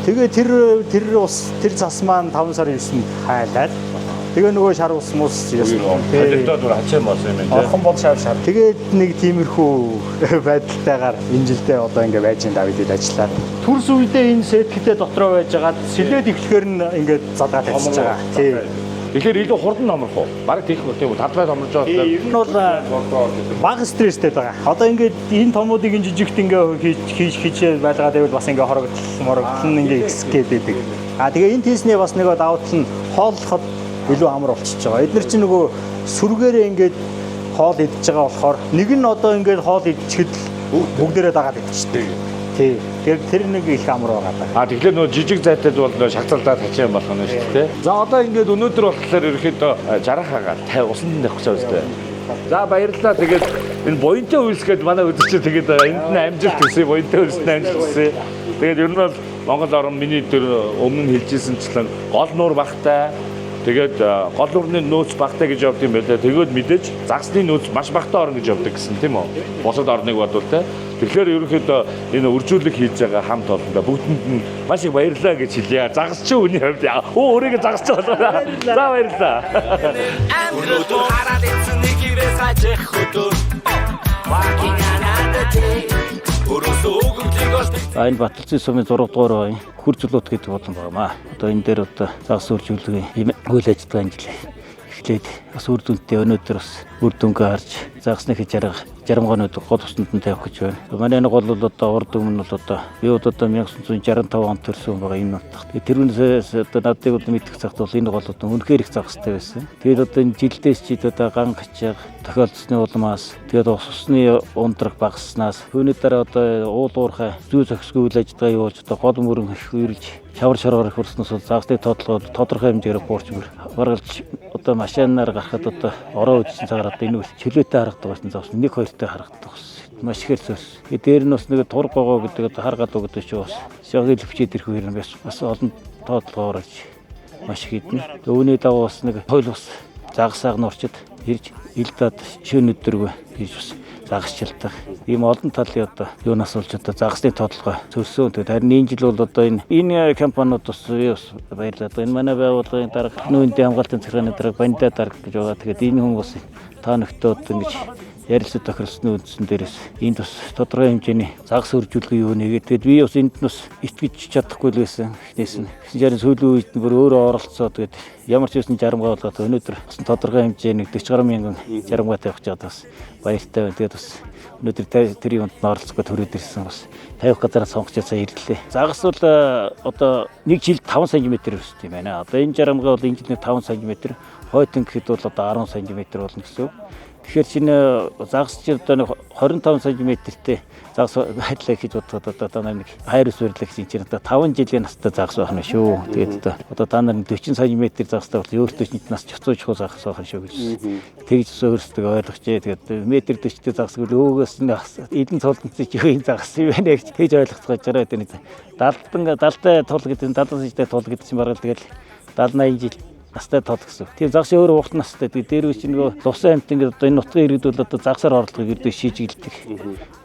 Тэгээ тэр цас маань 5 сарын 9-нд хайлаад. Тэгээ нөгөө шар ус мус яасан. Төлөвтөө дур хачаан болсон юм байна. Орхон бол шар. Тэгээд нэг тиймэрхүү байдалтайгаар энэ жилдээ одоо ингээ байж энэ Давидд ажиллаад. Төрс үедээ энэ сетгтээ дотроо байж байгаад сэлээд эхлэхээр нь ингээ задгаа тавьчихж байгаа. Тийм. Тэгэхээр илүү хурдан номрох уу? Бараг тийх үү тийм үү? Талбай томрож байгаа. Ер нь бол бага стресстэй байгаа. Одоо ингээд энэ томуудыг энэ жижигт ингээ хийж байлгаад байвал бас ингээ хорогдол ингээ ихсгээд байдаг. Тэгээ энэ тийснээ бас нөгөө давуу тал нь хооллоход илүү амар болчихж байгаа. Эдгээр чинь нөгөө сүргээрээ ингээд хоол идчихэж байгаа болохоор нэг нь одоо ингээд хоол идчихэд бүгдээрээ дагаад идчихдэг. Тий. Тэр нэг их амар байгаа. Тэгэхээр нөгөө жижиг зайтад бол шагцалдаад хачаан болох нь шүү дээ. За одоо ингээд өнөөдөр болохоор ерөөхдөө жарахагаа усанд тавих гэж байна шүү дээ. За баярлалаа. Тэгээд энэ буянтай үйлсгээд манай өдөрч тэгээд энд нь амжилт хүсье. Буянтай үйлсэнд амжилт хүсье. Тэгээд ер нь бол Монгол орн миний дөр өмнө нь хэлжсэнчлэн гол нуур багтай. Тэгээд гол нуурны нөөц багтай гэж явд юм байлаа. Тэгээд мэдээж загсны нөөц маш багтай орно гэж явдаг гэсэн тийм үү? Босод орныг бодвол те. Тэгэхээр ерөнхийдөө энэ үржүүлэг хийж байгаа хамт олондоо бүгдэнд нь маш их баярлалаа гэж хэлье. Загасч үний хувьд өөрийгөө загасч болоо. За баярлалаа. Өнөөдөр хараад ирсэн нэг хэрэг ажих хөтөр. Walking another day. Энэ Баталцын сумын 6 дугаар хөр зулуут гэдэг болон байгаамаа. Одоо энэ дээр одоо загас үржүүлгийн үйл ажиллагаа эхлээд бас үр дүнтэй өнөөдөр бас үр дүнгээ харж загасны хийж арга жарамгаанууд гол усанд нь тавих гэж байна. Манай нэг бол одоо урд өмнө бол одоо би одоо 1965 онд төрсөн байгаа энэ нутагт. Тэрүүнээс одоо надад бол мэдэх цагт бол энэ гол одоо үнэхээр их загастай байсан. Тэгээд одоо энэ жилдээс чи одоо ган гачааг тохиолдсны улмаас тэгээд усны ундрах багаснаас түүний дараа одоо уул уурхай зүй зохисгүй үйл ажиллагаа юу болж одоо гол мөрөн их үрж шавар шаргаар их урснаас бол загасны тодорхой хэмжээгээр буурч гаргалж одоо машинаар гарахад одоо ороо үдсэн цагаар одоо энэ чөлөөтэй харагддаг байсан завс 1-2 харагддаг ус маш ихээр зөрс. Дээр нь бас нэг тург гогоо гэдэг одоо харгаад өгдөг чи бас шагнал хөвчээд ирэх хэрэг бас олон тоотлогоор маш их хэдэн. Үүний даваа бас нэг хойл ус загасааг нурчид ирж илдаад шөнө өдргөө гэж бас загасчлдаг. Ийм олон талын одоо юунаас болж одоо загасны тоотлогоо зөрсөн. Тэгээд харин энэ жил бол одоо энэ компаниуд бас баярлалаа. Энэ манай байгууллагын дарга нүүнтэй хамгаалтын захиргааны дарга Банда дарга гэж байгаа. Тэгээд энэ хүмүүс та нөхдөд ингэж ярилцлага тохиролцсны үндсэн дээрээс энд бас тодорхой хэмжээний загас хөржүүлэх юу нэгээд тэгээд би бас энд нь бас итгэж чадахгүй л байсан. Гэсэн жарын сүүлийн үед нь бүр өөрөө оролцоо тэгээд ямар ч байсан жарамгаа болгоод өнөөдөр бас тодорхой хэмжээний 40 гаруй мянган жарамгаа тавих гэж байгаа бас баяртай байна. Тэгээд бас өнөөдөр тэр юунд нь оролцоход төрөөд ирсэн бас тавих газараа сонгож цаа ирлээ. Загас бол одоо 1 жил 5 см өсдөг юм байна. Одоо энэ жарамгаа бол энэ жил 5 см, хойтон гэхэд бол одоо 10 см болно гэсэн. Тэгэхээр чинь загас чи одоо 25 см-тэй загас байдлаа гэж бодоход одоо нэг хайр ус барилах чинь одоо 5 жилийн настай загас байх нь шүү. Тэгээд одоо та нар 40 см загастай бол өөртөө чинь нас чоцооч хоо загас байх нь шүү гэж. Тэгж өөрсдөө ойлгочээ. Тэгээд метр 40-тэй загас гэвэл өөгөөс нь эдэн цолтонцоо чи юу загас юм байна гэж тэгж ойлгоцгож байгаа гэдэг нэг 70-тай тул гэдэг 70-тай тул гэдэг чинь бараг тэгэл 70-80 жил настай тол гэсэн. Тийм загас өөрөө урт настай. Тэгээд дээр үе чинь нөгөө Лувсан аймт ингээд одоо энэ нутгийн иргэд бол одоо загасаар орлогыг ирдэг шийдэгддэг.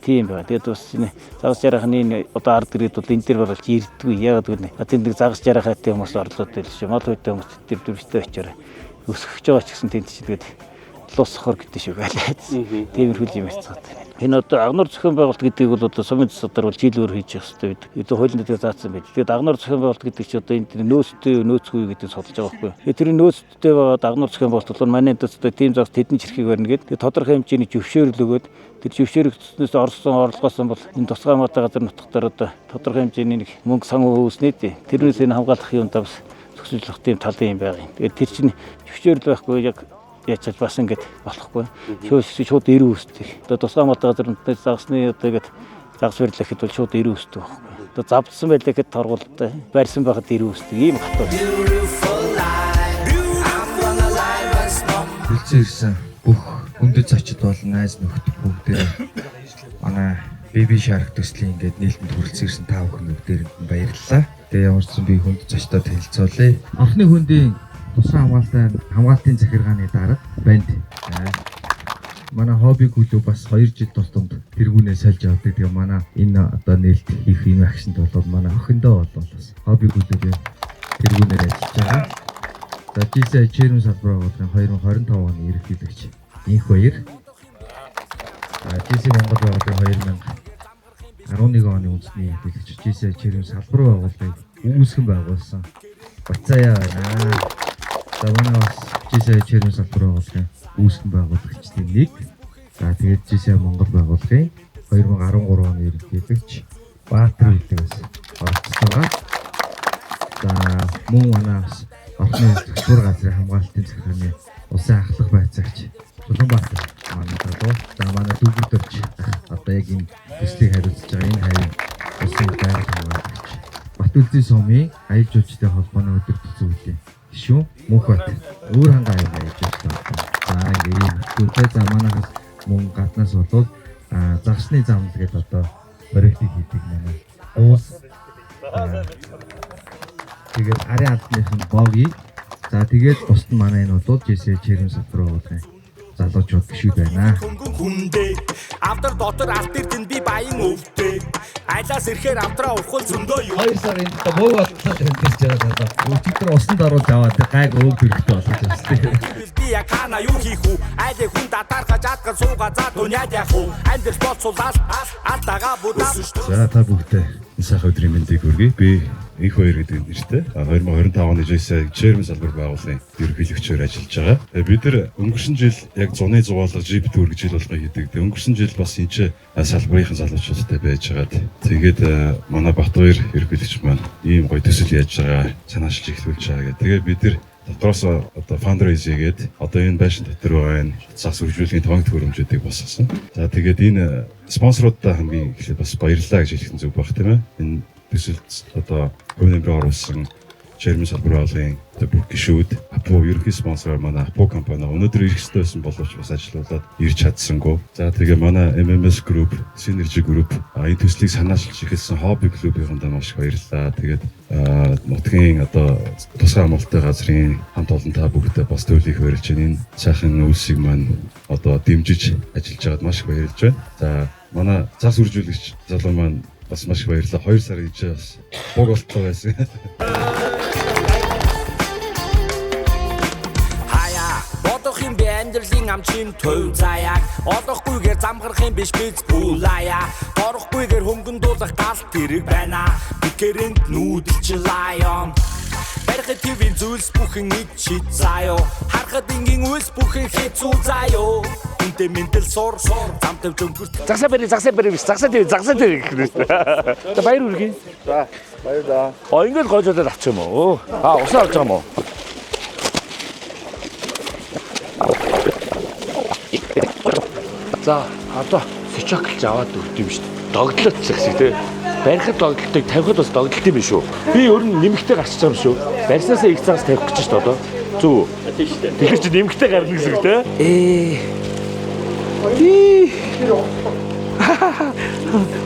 Тийм байна. Тэгээд бас энэ загас жаргахны одоо ард иргэд бол энэ төр болж ирдэггүй. Яг гэвэл тэнд нэг загас жаргахаатай хүмүүс орлоод байл шүү. Мал үйтэй хүмүүс тэр дөрвтэй очиороо өсгөж байгаа ч гэсэн тэнд чинь тэгээд лус сохор гэдэг шиг байлаа. Тиймэрхүү юм яцгаад байна. Энэ одоо агнуур зохион байгуулалт гэдгийг бол одоо сумын засвар бол жилөөр хийж явах хэрэгтэй байдаг. Одоо хуулийн дээр заасан байдаг. Тэгээд агнуур зохион байгуулалт гэдэг чинь одоо энэ нөөцтэй нөөцгүй гэдгийг судалж байгаа байхгүй. Тэгээд тэр нөөцтэй байгаа агнуур зохион байгуулалт бол манай дэвстэй тийм загас тэдний чирхэг барьна гэдэг. Тэгээд тодорхой хэмжээний зөвшөөрөл өгөөд тэр зөвшөөрөгчснөөс орсон орлогоос бол энэ тусгай хамгаалалтын газар нутгаар одоо тодорхой хэмжээний нэг мөнгө сан хөөснэ дээ. Тэрнээс энэ хамгаалах юм давс зөвшөөрлөх тийм тал юм байгаа юм. Тэгээд тэр чинь зөвшөөрөл байхгүй яг яачаад бас ингэж болохгүй. Шууд ирүү үсдэг. Одоо тусгай хамгаалалтын газар нутгийн загасны одоо ингэж загас барилах хэд бол шууд ирүү үсдэг байхгүй. Одоо завдсан байлаа гэхэд торгуултай барьсан байхад ирүү үсдэг. Ийм хатуу. Хилцэн ирсэн бүх хүндэт зочид бол найз нөхдөд бүгдээ манай Baby Shark төслийн ингээд нээлтэнд хүрэлцэн ирсэн та бүхэн бүгдээр баярлалаа. Тэгээ ямар ч би хүндэт зочдод хэлцүүлээ. Анхны хүндийн тусгай хамгаалтын захиргааны дарга банд. Манай хобби клуб бас 2 жил тусламд тэргүүнээ сольж явдаг. Тэгээ манай энэ одоо нээлт хийх энэ акшнд бол манай охиндоо бол бас хобби клубийн тэргүүнээр ажиллаж байгаа. За GC Chairman салбар байгууллагын 2025 оны ерөнхийлөгч Инх баяр. GC Монгол байгууллагын 2011 оны үндэсний ерөнхийлөгч GC Chairman салбар байгууллагыг үүсгэн байгуулсан Бацая байна. За манай бас GC Chairman салбар байгууллагын үүсгэн байгуулагчдын нэг. За тэгээд GC Монгол байгууллагын 2013 оны ерөнхийлөгч Баатар гэдэгс оролцсон байгаа. За мөн манай орны төсвөр газрын хамгаалтын захиргааны улсын ахлах байцаагч Улаанбаатар манай залуу. За манай дүүгэрдөрч одоо яг энэ төслийг хариуцж байгаа энэ хайр улсын байгаль хамгаалагч Батүлзийн сумын аял жуулчдын холбооны өдөр төсөвлийн гишүүн Мөнхбат өөр хангаа аяга яаж байна. За ингээд түүнтэй за манайхаас мөн гаднаас бол загсны замд гэдэг одоо проектыг хийдэг манай уус. Тэгээд арын албаныхын богийг за тэгээд бусд нь манай энэ бол GC Chairman салбар байгууллагын залуучууд гişүүд байна. Автор дотор алтэр тэн би баян өвдөө. Айлаас ирэхээр автраа урхал зөндөө юу. 2 сарын муу болчихсон тэмдэж байгаа. Өчигдөр усанд оруулж аваад гайг өвд хэрэгтэй болчихсон тийм. Би я кана юу хийх үү? Айлын хүн татархаж атган суугаа за дуниад яах уу? Амьдс болцуулаад алтаага будаа. За та бүгдээ сайхан өдрийн мэндийг хүргэе. Би Инх баяр гэдэг нэртэй 2025 оны GC Chairman салбар байгууллагын ерөнхийлөгчөөр ажиллаж байгаа. Бид нар өнгөрсөн жил яг зуны зугаалга GPT үргэж болгоо хийдэг. Өнгөрсөн жил бас энэ салбарын залуучуудтай байж байгаад тэгээд манай Батбаяр ерөнхийлөгч маань ийм гоё төсөл яаж байгаа санаачилж эхлүүлж байгаа гэх. Тэгээд бид нар дотроос одоо fundraise хийгээд одоо энэ байшин дотор байгаа энэ зас үржүүлгийн тоног төхөөрөмжүүдийг босгосон. За тэгээд энэ спонсоруудаа хамгийн эхлээд бас баярлалаа гэж хэлэх зүг баг тийм ээ. Энэ төсөлд одоо хувь нэмрээ оруулсан Chairman салбар байгууллагын бүх гишүүд Апо ерөнхий спонсор манай Апо компани өнөөдөр ирэх ёстой байсан боловч бас ажиллаулаад ирж чадсангүй. За тэгээ манай MMS Group, Synergy Group энэ төслийг санаачилж эхэлсэн хобби клубийнхандаа маш баярлалаа. Тэгээд нутгийн одоо тусгай хамгаалалтын газрын хамт олон та бүгдээ бас төлөвлөх барилж байна. Энэ сайхан үйлсийг маань одоо дэмжиж ажиллаж байгаад маш баярлж байна. За манай зас үржүүлэгч залуу маань бас маш баярлалаа. 2 сарын ичээ бас бог болтоо байсан. амьдралын амчин төв заяаг олохгүйгээр замгарах юм биш биз пулая орохгүйгээр хөнгөндүүлэх галт тэрэг байна бикэрэнд нүүдэлч лайон Барихад твийн зүйлс бүхэн ид чид заяо харахад ингийн үйлс бүхэн хэцүү заяо үнтэй мэндэл сур замтав жөнгөрт Загсаа барь гэх. За баяр үргэлээ. За баярлаа. Ингээд гойжуулаад авчих юм уу? Уснаа авч байгаа юм уу? За одоо сичоклж аваад өгд юм шүү дээ. Догдлолт гэсэн тий. Барихад догдлолтыг тавихад бас догдлолт юм биш үү? Би өөр нь нэмэгтэй гарчиж байгаа юм шүү. Барьснаасаа их цагаас тавих гэж шүү дээ одоо. Зүг үү? Тийм шүү дээ. Тэгэхээр чи нэмэгтэй гарна гэсэн үг тий.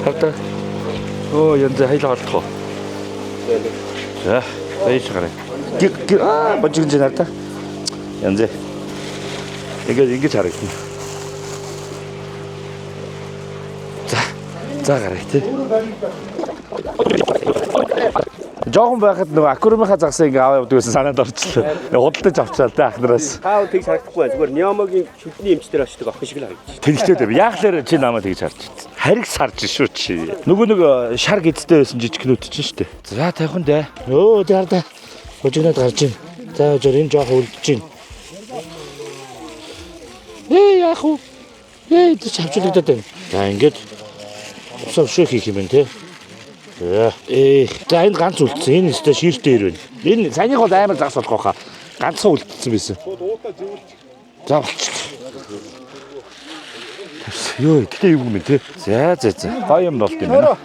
Хавта. Оо янз хайлаа олдох. За, байж гараа. Божигч надаа. Янз. Ингэж харагдана. За гараа тий. Жохон байхад нөгөө аквариумынхаа загсаа ингээ аваа явдаг гэсэн санаад орчлоо. Худалдаж авчаа л да ахнараас. Таа тэгж харагдахгүй байна. Зүгээр Неомогийн шүдний эмчтэр очдог ах шиг л харагдчих. Тэгжлээ дээ. Яахлаар чи намайг тэгж харж байна. Хариг сарж шүү чи. Нөгөө нэг шар гэдтэй байсан жижигнүүд чинь шүү дээ. За тавих нь дээ. Өө даарда. Хожигноод гарч ийн. За жоо энэ жоох үлдэж ийн. Яах вэ? Тэ чавчлагдаад байна. За ингээд усаа өшөө хийх юм байна те. За энэ ганц үлдсэн. Энэ өстө шийлтэй ирвэн. Энэ санийх бол амар загас болох байхаа. Ганцхан үлдсэн байсан. За болчихлоо. Йоо, гэтээ юу юм те. За. Гоё юм болт юм байна.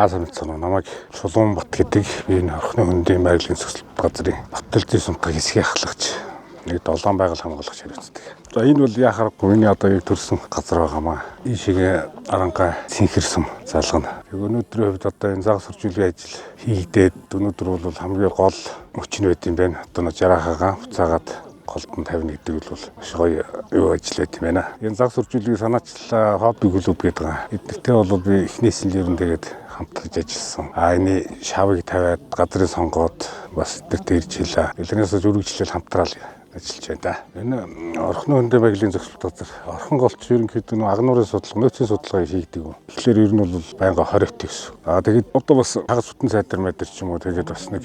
Санацсан намайг Чулуунбат гэдэг би энэ орхны хөндийн байгалийн зөвлөлт газрын Батлын сумтаг хэсгийг ахлагч нэг 7 байгаль хамгаалагч хэрэгцдэг. За энэ бол яхахгүй миний одоо яг төрсэн газар байгаамаа. Ийшээ арангаа синхэрсэм залгана. Өнөөдрийн хувьд одоо энэ загас сурчлын ажил хийгдээд өнөөдөр бол хамгийн гол өчнө байт юм байна. Одоо 60-аагаа буцаагаад голдон тавина гэдэг бол маш гоё юу ажил байт юм байна. Энэ загас сурчлыг санаачлаа хобби клуб гэдэг байгаа. Эдгээртэй бол би эхнээс нь ер нь тэгээд хамтарч ажилласан. Энэ шавыг тавиад газрын сонгоод бас эдгээртэй ирж хэлээ. Илэрнээс үргэлжлэл хамтраал ажиллаж байна да. Энэ орхны хөндийн байгалийн зөвлөлт газар орхон голч ерөнхийдөө нөө агнуурын судалгаа, нөөцийн судалгаа хийдэг. Тэгэхээр ер нь бол байнга 20 гэсэн. Тэгээд одоо бас хагас бүтэн сайдар мэдэр ч юм уу тэгээд бас нэг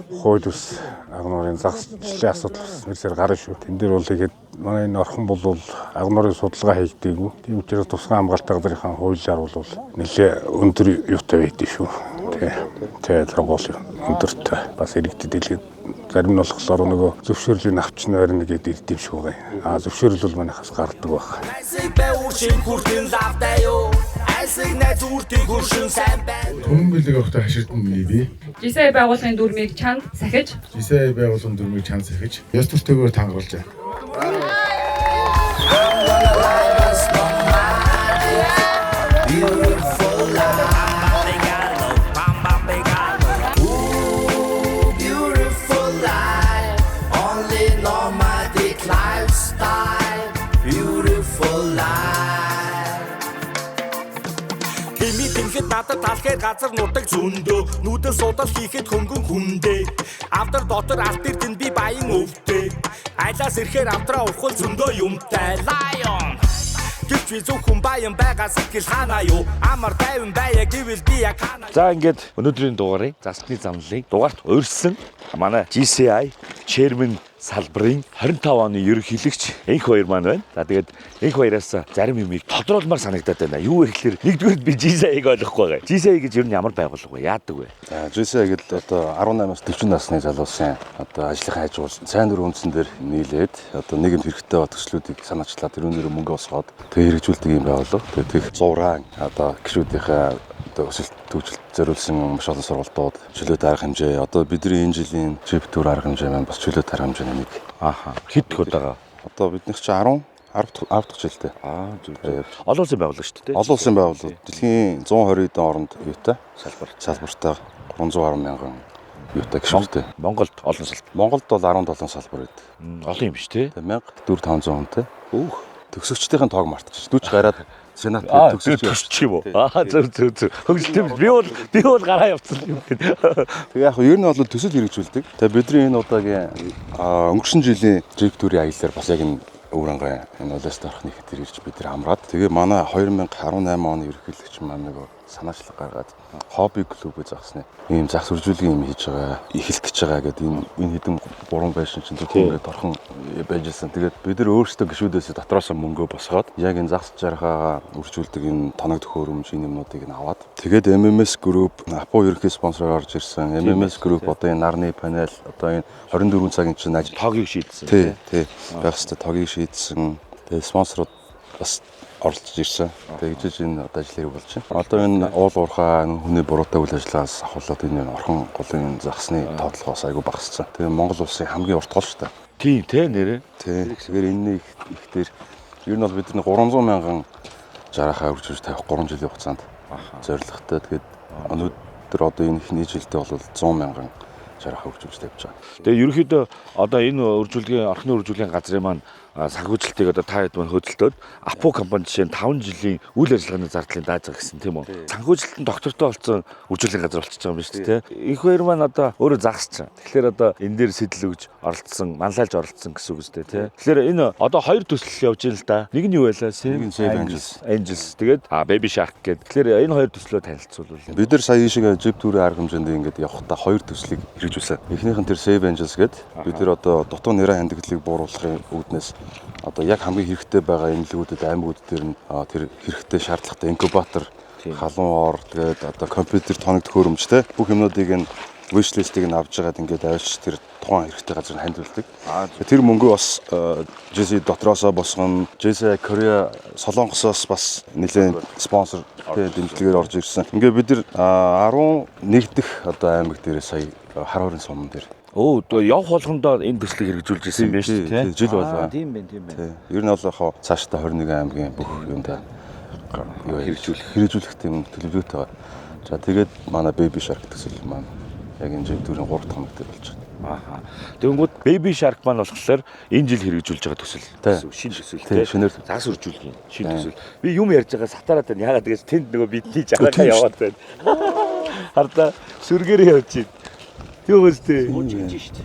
хууль ус агнуурын загасчлалын асуудал мэрсээр гарна шүү. Тэн дээр бол тэгээд манай энэ орхон бол агнуурын судалгаа хийдэг. Тийм учраас тусгай хамгаалалтын газрынхаа хуулиар бол нэлээ өндөр юутай байдаг шүү. Тэгээд гол өндөртэй бас иргэдэд дэлгэд зарим нь болохоор нөгөө зөвшөөрлийн авчин байрна гэдэг ирдэм шиг байгаа. Зөвшөөрөл бол манайхаас гардаг баг. Түмэн бэлэг авахтай хаширдан би. GCI байгууллагын дүрмийг чанд сахиж. GCI байгууллагын дүрмийг чанд сахиж. Ёс төртөөгөөр тангаруулжээ. Надад талхээр газар нутаг зөндөө нүүдэл судал хийхэд хөнгөн хүндээ авдар дотор алт эрдэн би баян өвдөө айлаас ирэхээр авдраа ухвал зөндөө юмтай лайон гэвч би зөвхөн баян байгаа сэтгэл ханаа юу амар тайван байя гэвэл би яг ханаа. За ингээд өнөөдрийн дугаарыг засны замлалыг дугаарт урьдсан манай GCI chairman салбарын 25 оны ерөнхийлөгч энх хоёр маань байна. За тэгээд энх хоёроос зарим юмыг тодруулмаар санагдаад байна. Юу вэ гэхээр нэгдүгээр би GCI-г ойлгохгүй байгаа. GCI гэж юу нь ямар байгууллага вэ? Яадаг вэ? GCI гэдэг одоо 18-аас 40 насны залуусын одоо ажлынхаа хажууд сайн дурын үндсэн дээр нийлээд одоо нийгэмд хэрэгтэй батгчлуудыг санаачлаад тэрүүнээр мөнгө осгоод тэгээ хэрэгжүүлдэг юм байгууллага. Тэгээд 100 одоо гишүүдийнхээ өсөлт төвчлөлт зориулсан маш олон сургалтууд чөлөөт арга хэмжээ одоо бидний энэ жилийн чиптүр арга хэмжээ маань бас чөлөөт арга хэмжээний нэг хэд байгаа. Одоо биднийх чи 10 дахь жилдээ. Олон улсын байгууллага шүү дээ. Олон улсын байгууллага дэлхийн 120 орнд юутай салбартай 310 мянган юутай гишүүнтэй. Монголд олон салбар. Монголд бол 17 салбар байдаг. Олон юм биш тий. 1400-500 хүнтэй. төгсөгчдийн тоог мартчих. 40 гараад Сенат төгсч юм уу? Зөв. Хөгжөлтэй би бол гараа явцсан юм. Тэгээ яг ер нь бол төсөл хэрэгжүүлдэг. Тэгээ бидний энэ удаагийн өнгөрсөн жилийн директорийн аяллаар бас яг энэ өврангай энэ улаас орохны хэд ирж бид нар амраад тэгээ манай 2018 оны ерөнхийлөгч маань нэг санаачлаг гаргаад хобби клубыг загсны ийм загс үржүүлгийн юм хийж байгаа эхлэх гэж байгаа гэдэг энэ хэдэн 3 байшин чинь зөвхөн ингээд орхон байжсэн. Тэгээд бид нар өөрсдөө гişүүдээс дотроос мөнгөө босгоод яг энэ загс жаргаагаа үржүүлдэг энэ тоног төхөөрөмж энэ юмнуудыг нь аваад тэгээд MMS Group Апо ерөнхий спонсороор орж ирсэн. MMS Group одоо энэ нарны панел одоо энэ 24 цагийн чинь ажил тогийг шийдсэн. Тий. Байх хэвээр тогийг шийдсэн. Тэгээд спонсорууд бас оролцож ирсэн. Тэгж энэ одоо ажил хэрэг болж байна. Одоо энэ уул уурхай хүний буруутай үйл ажиллагаас ахуулаад энэ орхон голын загсны тоотлогоос айгүй багассан. Тэгээ Монгол улсын хамгийн урт гол шүү дээ. Тийм тий нэрээ. Тий. Тэгэхээр энэний ихтер ер нь бол бидний 300 мянган жарахаа үржүүлж тавих 3 жилийн хугацаанд зорилготой. Тэгээд өнөөдөр одоо энэ ихний жилдээ бол 100 мянган жарахаа үржүүлж тавьж байгаа. Тэгээ ерөнхийдөө одоо энэ үржүүлгийн орхны үржүүлгийн газрын маань санхүүжилтийг одоо та хэд маань хөдөлтөөд Апо компани жишээ нь 5 жилийн үйл ажиллагааны зардлыг дааж байгаа гэсэн тийм үү. Санхүүжилтэн доктортой болсон үржүүлгийн газар болчихж байгаа юм шүү дээ. Их хоёр маань одоо өөрөө загсч. Тэгэхээр одоо энэ дээр сэтэл өгж оролцсон, манлайлж оролцсон гэсэн үг үстэй тий. Тэгэхээр энэ одоо хоёр төсөл явж ийн л да. Нэг нь юу байлаа? Save Angels. Тэгээд Baby Shark гэдэг. Тэгэхээр энэ хоёр төслөө танилцуулвал. Бид нар сая шиг жив төрийн арга хэмжээнд ингээд явхдаа хоёр төслийг хэрэгжүүлсэн. Эхнийх нь тэр Save Angels гэдэг. Бид нар одоо дутуу нэрийн хандлагдлыг бууруулахын үүднээс одоо яг хамгийн хэрэгтэй байгаа эмнэлгүүдэд аймагуд дээр нь тэр хэрэгтэй шаардлагатай инкубатор, халуун ор, тэгээд одоо компьютер тоног төхөөрөмж те бүх юмнуудыг нь wishlist-ийг нь авч жагаад ингээд авч тэр тухайн хэрэгтэй газар хандуулдаг. Тэр мөнгөө бас JC дотроосоо босгоно. JC Korea Солонгосоос бас нэлээд спонсор дэмжлэгээр орж ирсэн. Ингээд бид нар 11 дэх одоо аймаг дээр сая хар хорин суман дээр явах болгондоо энэ төслийг хэрэгжүүлж ирсэн юм байна шүү дээ. Жил болоо. Тийм байна. Ер нь бол яг цаашдаа 21 аймгийн бүх юмдаа хэрэгжүүлэх тийм төлөвлөгөөтэй байгаа. За тэгээд манай Baby Shark төсөл маань яг энэ жил дөрөв 3 дахь хамт дээр болж байна. Тэгэнгүүт Baby Shark маань болохоор энэ жил хэрэгжүүлж байгаа төсөл. Шинэ төсөл тийм. Шинээр загас үржүүлгийн шинэ төсөл. Би юм ярьж байгаа сатараад байна. Ягаад гэвэл тэнд нөгөө бидний жагаахаа яваад байна. Хардаа сүргээрээ явж байна. Юу гэжтэй? Хожиж штт.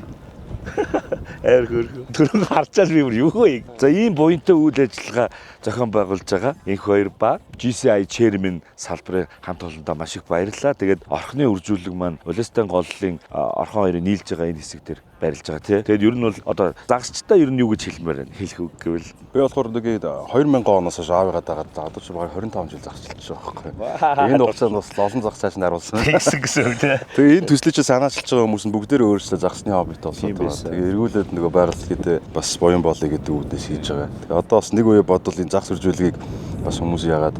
Аяр хөргөө. Түрүүн харчаал би юу вэ? За ийм буянтай үйл ажиллагаа зохион байгуулж байгаа энх хоёр ба GCI chairman салбарын хамт олондоо маш их баярлалаа. Тэгээд орхны үржүүлэг маань Улаастан голлын орхон хоёрыг нийлж байгаа энэ хэсэг дээр барилж байгаа тий. Тэгээд ер нь бол одоо загсчтай ер нь юу гэж хэлмээр байна? Хэлэх үг гэвэл би болохоор тэгээд 2000 оноос хойш аавыгаа дагаад одоо ч баг 25 жил загсчилж байгаа байхгүй. Энэ хугацаанд бас олон загс цааш нь харуулсан. Гэсэн үг тий. Тэгээд энэ төслийг санаачилж байгаа хүмүүс нь бүгдээрээ өөрсдөө загсны хоббит болсон. Тэгээд эргүүлээд нөгөө байгаль гэдэг бас боён болъё гэдэг үүднээс хийж байгаа. Тэгээд одоо бас нэг үе бодвол энэ загс үржүүлгийг бас хүмүүс яагаад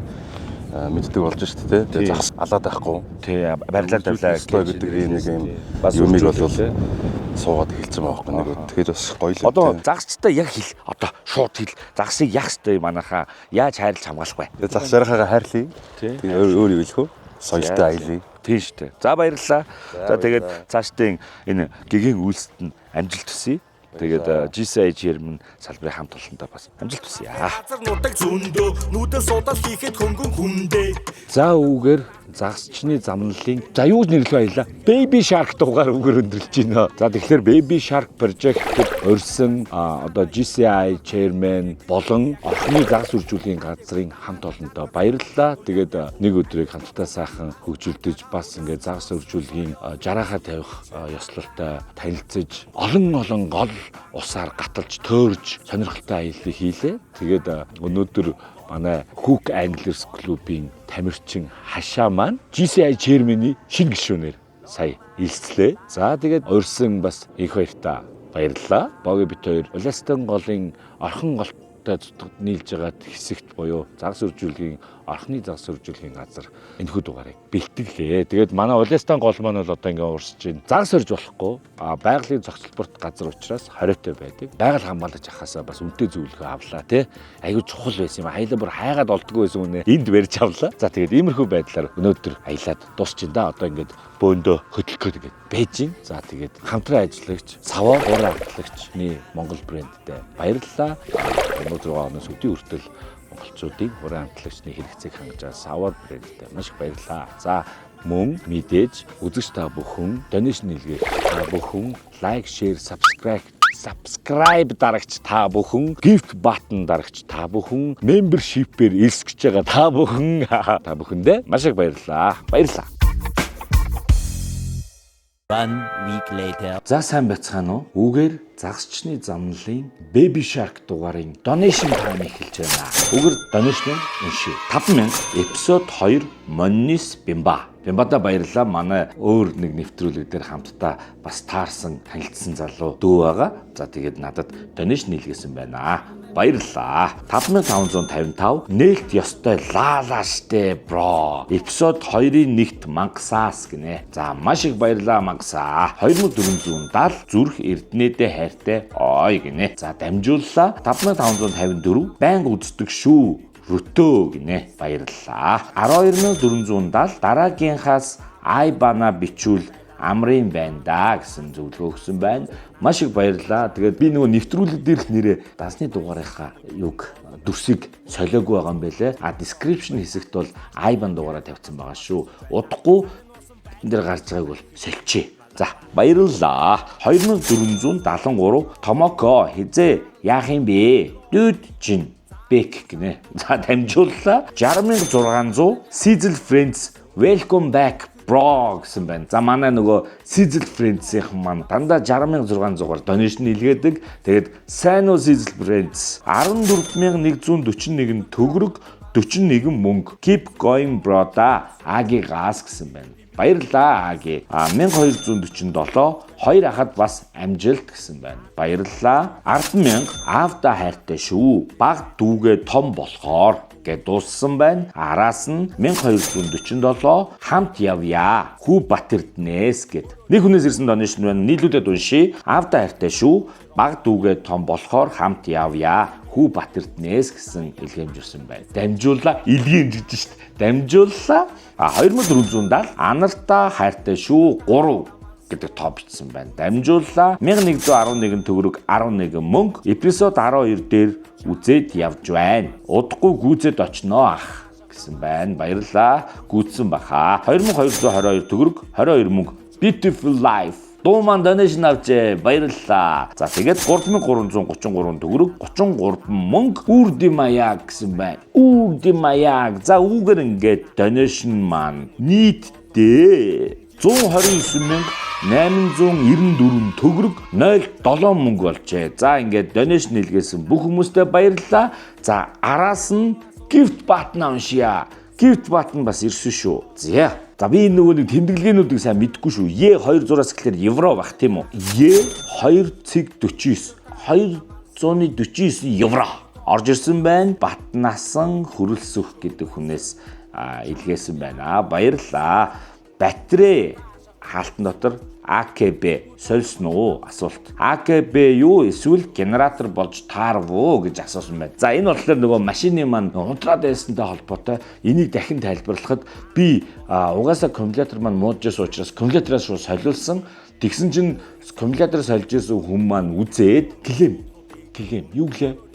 мэддэг болж шүү дээ. Тэгээд загс алаад байхгүй. Тий, барилаа тавилаа гэдэг нэг юм юмыг бол суугаад хэлсэн байгаа байхгүй нэг. Тэгэхээр бас гоё л. Одоо загсчтай яг хэл одоо шууд хэл загсыг яах ёстой манайхаа яаж хайрлаж хамгаалах вэ? Тэгээд загс жаргахаа хайрлая. Тэгээд өөр юу хэлэх вэ? Соёлтой аялья. Тийм шүү дээ. За баярлалаа. За тэгээд цаашдын энэ гэгийн үйлсэд нь амжилт хүсье. Тэгээд GCI chairman салбарын хамт олондоо бас амжилт хүсье. Газар нутаг зөндөө нүдэн судал хийхэд хөнгөн хүндээ. За үүгээр загсчны замналын за юу нэрлэв аялаа? Baby Shark дугаар үгээр өндөрлж байна. За тэгэхээр Baby Shark project-д урьсан одоо GCI chairman болон орхны загс үржүүлгийн газрын хамт олондоо баярлалаа. Тэгээд нэг өдрийг хамтдаа сайхан хөгжүүлдэж бас ингээд загс үржүүлгийн жараахаа тавих ёслолтой танилцж олон гол усаар гаталж төөрж сонирхолтой аяллыг хийлээ. Тэгээд өнөөдөр манай Cook Anglers клубын тамирчин хашаа маань GCI chairman-ийн шинэ гишүүнээр сая илслээ. За тэгээд урьсан бас их баяртай баярлалаа. Боги бит хоёр Улаастан голын орхон голтой нийлж байгаа хэсэгт буюу загас үржүүлгийн орхны загас үржүүлгийн газар энэхүү дугаарыг бэлтгэлээ. Тэгээд манай Улаастан гол маань бол одоо ингээд урсж байна. Загас өрж болохгүй байгалийн зохицолборт газар учраас хориотой байдаг. Байгаль хамгаалж ахаасаа бас үнэтэй зөвлөгөө авлаа тий. Аюу чухал байсан юм. Аялал бүр хайгаад олдгүй байсан үнэ. Энд барьж авлаа. За тэгээд иймэрхүү байдлаар өнөөдөр аялаад дуусч байна да. Одоо ингээд бөөндөө хөдлөх гээд байж гин. За тэгээд хамтран ажиллагч, саваа уран амтлагчны Монгол брэндтэй баярлалаа. өнөөдөр оны өдний хүртэл монголчуудын уран амтлагчны хэрэгцээг хангаж байгаа Савар брэндтэй маш их баярлалаа. За мөн мэдээж үзэгч та бүхэн донешн нийлгээ та бүхэн лайк, шеэр, subscribe дарагч та бүхэн, gift button дарагч та бүхэн, membership-ээр элсгэж байгаа та бүхэндээ маш их баярлалаа. Баярлалаа. 1 week later. За сайн байцгаана уу? Үгээр загасчны замналын Baby Shark дугаарын donation time эхэлж байна. Үгээр donation уншия. 5000 эпизод 2 Моннис Бимба. Бимбада баярлалаа. Манай өөр нэг нэвтрүүлэг дээр хамтдаа бас таарсан, танилцсан залуу дүү байгаа. За тэгээд надад donation нийлгээсэн байна. Баярлалаа. 5555 нээлт ёстой лаалаа штэ бро. Эпизод 2-ын нэгт мангасаас гинэ. За маш их баярлалаа мангасаа. 2470 зүрх эрдэнэдээ хайртай ой гинэ. За дамжууллаа. 5554 байнга үздэг шүү. Рөтөө гинэ. Баярлалаа. 12470 дараагийнхаас айбана бичүүл амрын байна да гэсэн зөвлөгөө өгсөн байна. Маш их баярлалаа. Тэгээд би нөгөө нэвтрүүлэг дээрх нэрээ дасны дугаарынхаа дүрсийг солиогүй байгаа юм байлээ. Description хэсэгт бол айбан дугаараа тавьсан байгаа шүү. Удахгүй энэ дээр гарч байгааг бол сольчээ. За баярлалаа. 2473 Томоко хизээ яах юм бэ? Дүүд чин бэк гинэ. За дамжууллаа. 60600 Sizzle Friends welcome back bro гэсэн байна. За манай нөгөө Sizzle Friends-ийн маань дандаа 60600-аар donation нийлгээдэг. Тэгээд сайн уу Sizzle Friends 14141 төгрөг 41 мөнгө. Keep going bro да. Аги газ гэсэн байна. Баярлалаа Аги. 1247 хоёр ахад бас амжилт гэсэн байна. Баярлалаа. 100000 аавда хайртай шүү. Баг дүүгээ том болохоор гэд дууссан байна. Араас нь 1247 хамт явъя. Хүү Батэрднээс гэд. Нэг хүнээс ирсэн donation байна. Нийлүүлээд уншия. Аавда хайртай шүү. Баг дүүгээ том болохоор хамт явъя. Хүү Батэрднээс гэсэн илгээмжсэн байна. Дамжууллаа. Илгээмжиж шít. Дамжууллаа. 2470 анартаа хайртай шүү 3 гэдэг топ бичсэн байна. Дамжууллаа. 1111 төгрөг 11 мөнгө. Эпизод 12 дээр үзээд явж байна. Удахгүй гүйцэд очноо ах гэсэн байна. Баярлалаа. Гүйцсэн баха. 2222 төгрөг 22 мөнгө. Beautiful life. Дуу маань donation авчээ. Баярлалаа. За тэгээд 3333 төгрөг 33 мөнгө. Үрди маяг гэсэн байна. Үрди маяг. За үүгээр ингээд donation маань нийтдээ 129894 төгрөг 07 мөнгө болжээ. За ингээд donation нийлгээсэн бүх хүмүүстээ баярлалаа. За араас нь gift button уншия. Gift button бас ирсэн шүү. За би нөгөө нэг тэмдэглэгээнүүдийг сайн мэдгүй шүү. Е200-аас гэхэлэр евро байх тийм үү? Е2.49 249 евро орж ирсэн байна. Батнасан хөрөлсөх гэдэг хүнээс илгээсэн байна. Баярлалаа. Батарей хаалтан дотор АКБ сольсон уу? Асуулт. АКБ юу эсвэл генератор болж таарв уу гэж асуусан байна. За энэ болохоор нөгөө машины маань унтраад байсантай холбоотой энийг дахин тайлбарлахад би угаасаа аккумулятор маань муудж учраас аккумулятороос шууд солиулсан. Тэгсэн чинь аккумулятор сольж исэн хүн маань үзээд гэлэм юу гэлээ?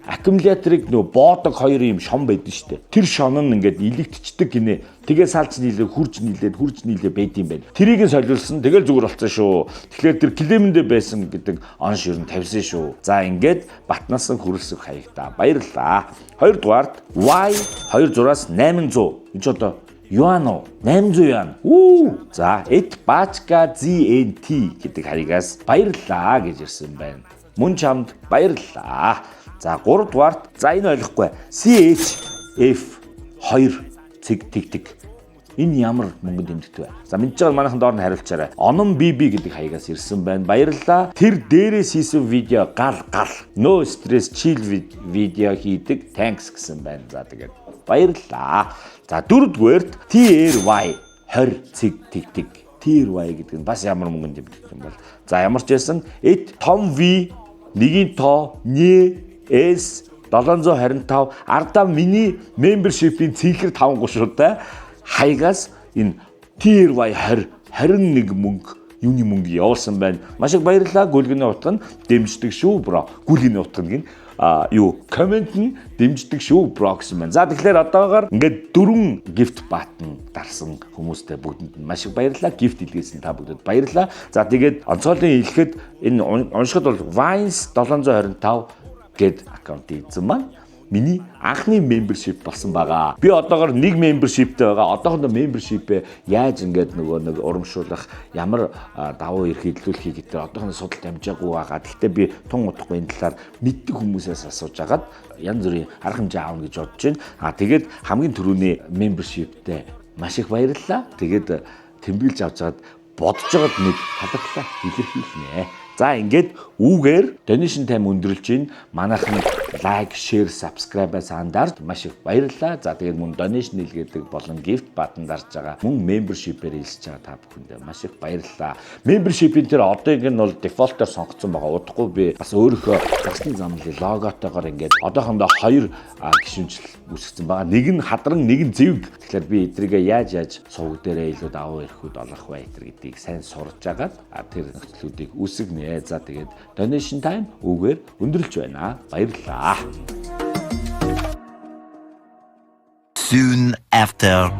Аккумуляторыг нөгөө боодог хоёр юм шон байдэн штэ. Тэр шон нь ингээд илэгдчихдэг гинэ. Тэгээ салж нийлээ, хурж нийлээ байд юм байна. Тэрийг нь солиулсан. Тэгэл зүгээр болцсон шүү. Тэгэхээр тэр клемэндээ байсан гэдэг онш ер нь тавьсан шүү. За ингээд батнасан хөрөлсөх хаягта. Баярлалаа. Хоёрдугаард Y26-аас 800. Энд ч одоо юан уу? 800 юан. За эд баачка ZNT гэдэг хаягаас баярлалаа гэж ирсэн байна. Мөн чамд баярлалаа. За 3 дугаарт за энэ ойлгохгүй. CHF2 цэг. Энэ ямар мөнгөнд тэмдэгтэй вэ? За мэдж байгаа манайхан доор нь хариулчаарай. Оном BB гэдэг хаягаас ирсэн байна. Баярлалаа. Тэр дээрээс хийсэн видео гал. No stress chill видео хийдэг. Thanks гэсэн байна. За тэгээд баярлалаа. За 4-дүгээрт TRY20 цэг. TRY гэдэг нь бас ямар мөнгөнд тэмдэгтэй юм бол. За ямар ч байсан эд том V нэгийн тоо нэ S 725 ардаа миний membership-ийн цэнхэр 5 гушуутай хаягаас энэ TRY 21 мөнгө явуулсан байна. Маш их баярлалаа. Гүйлгэний утга нь дэмждэг шүү бро. Гүйлгэний утга нь юу комент нь дэмждэг шүү Брокс маань. За тэгэхээр одоогоор ингээд 4 gift button дарсан хүмүүстэй бүгдэнд нь маш их баярлалаа. Gift илгээсэн та бүгдэд баярлалаа. За тэгээд онцгойлон хэлэхэд энэ уншихад бол Vines 725 гэд аккаунт ийдсэн маань миний анхны membership болсон байгаа. Би одоогоор нэг membershipтэй байгаа. Одоохондоо membership-ээ яаж ингээд нэг урамшуулах, ямар давуу эрх хэллүүлэхийг гэдэг одоохондоо судалт амжаагүй байгаа. Гэхдээ би тун удахгүй энэ талаар мэддэг хүмүүсээс асууж агаад янз бүрийн арга хэмжээ аавна гэж бодож байна. Тэгээд хамгийн түрүүний membership-тэй маш их баярлалаа. Тэгээд тэмдэглэж авч чад бодож байгаад нэг талархлаа илэрхийлнэ. За ингээд үүгээр donation time өндөрлж ийн манайхан лайк, share, subscribe-аас андарч маш их баярлалаа. За тэгээд мөн donation илгээдэг болон gift button дарж байгаа мөн membership-ээр хэлж байгаа та бүхэндээ маш их баярлалаа. Membership-ийн тэр одоог нь бол default-оор сонгоцсон байгаа. Удахгүй би бас өөрийнхөө загсны замлын логотойгоор ингээд одоохондоо 2 гишүүнжил үүсгэсэн байгаа. Нэг нь хадран, нэг нь зэвг. Тэгэхээр би эдрийгээ яаж сувг дээрээ илүү давуу эрхүүд олох вэ гэдгийг сайн сурж агаад тэр нөхцлүүдийг үүсгэнэ. За тэгээд donation time үгээр өндөрлж байна. Баярлалаа. Soon after.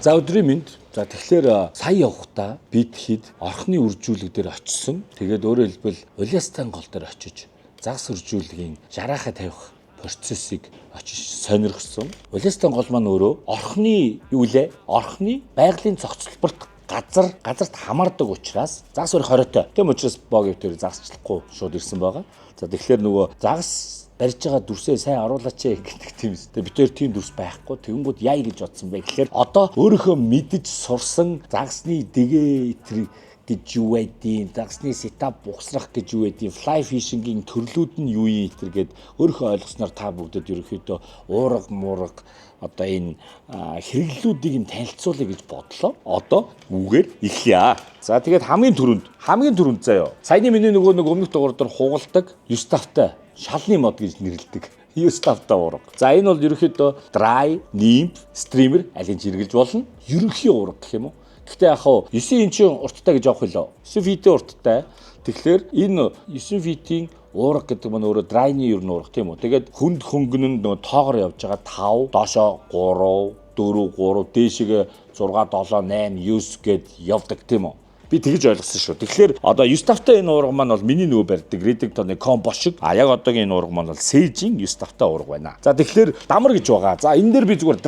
За өдрийн мэнд. За тэгэхээр сая явахдаа бид хэд орхны үржүүлэг дээр очисон. Тэгээд өөрөөр хэлбэл Улаастан гол дээр очиж загас үржүүлгийн жараахаа тавих процессыг очиж сонирхсон. Улаастан гол маань өөрөө орхны юу лээ? Орхны байгалийн зохицолборт газарт хамаардаг учраас загас өрх хориотой. Тэм учраас богив тэр загасчлахгүй шууд ирсэн байгаа. За тэгэхээр нөгөө загас барьж байгаа дүрсээ сайн оруулаач гэдэг тийм үстэй. Би тэр тийм дүрс байхгүй. Тэгэнгүүт яа гэж бодсон бэ гэхээр одоо өөрийнхөө мэдж сурсан загасны дэгээ тэр гэж юу байдیں۔ Загасны сетап бухсрах гэж юу байдیں۔ Fly fishing-ийн төрлүүд нь юу юм тэр гээд өөрийнхөө ойлгосноор та бүгдд ерөөхдөө уурга муурга одоо энэ хэрэглүүдийг нь танилцуулъя гэж бодлоо. Одоо үгээр эхлэе. За тэгээд хамгийн түрүүнд заяа. Саяны миний нөгөө нэг өмнөх дугаар дээр хугалдаг 9 тавтай шалны мод гэж нэрлэдэг. 9 тавтай уурга. За энэ бол ерөөхдөө dry, nymph, streamer алийг хэрэглэж болно. Ерөнхий уурга гэх юм уу? Гэхдээ яг хаа 9 инчийн урттай гэж авах хэлөө. 9 фитийн урттай. Тэгэхээр энэ 9 фитийн уурга гэдэг нь өөрөө драйны ер нь уурга тийм үү. Тэгээд хүнд хөнгөн нь нөгөө тоогоор явж байгаа 5, доошоо 3, 4, 3, дээшгээ 6, 7, 8, 9 гэд явдаг тийм үү. Би тэгж ойлгосон шүү. Тэгэхээр одоо 9 тавтай энэ уурга маань бол миний нөгөө барьдаг Redington-ы комбо шиг. Яг одоогийн энэ уурга маань бол Sage-ийн 9 тавтай уурга байна. За тэгэхээр дамар гэж байгаа. За энэ дээр би зүгээр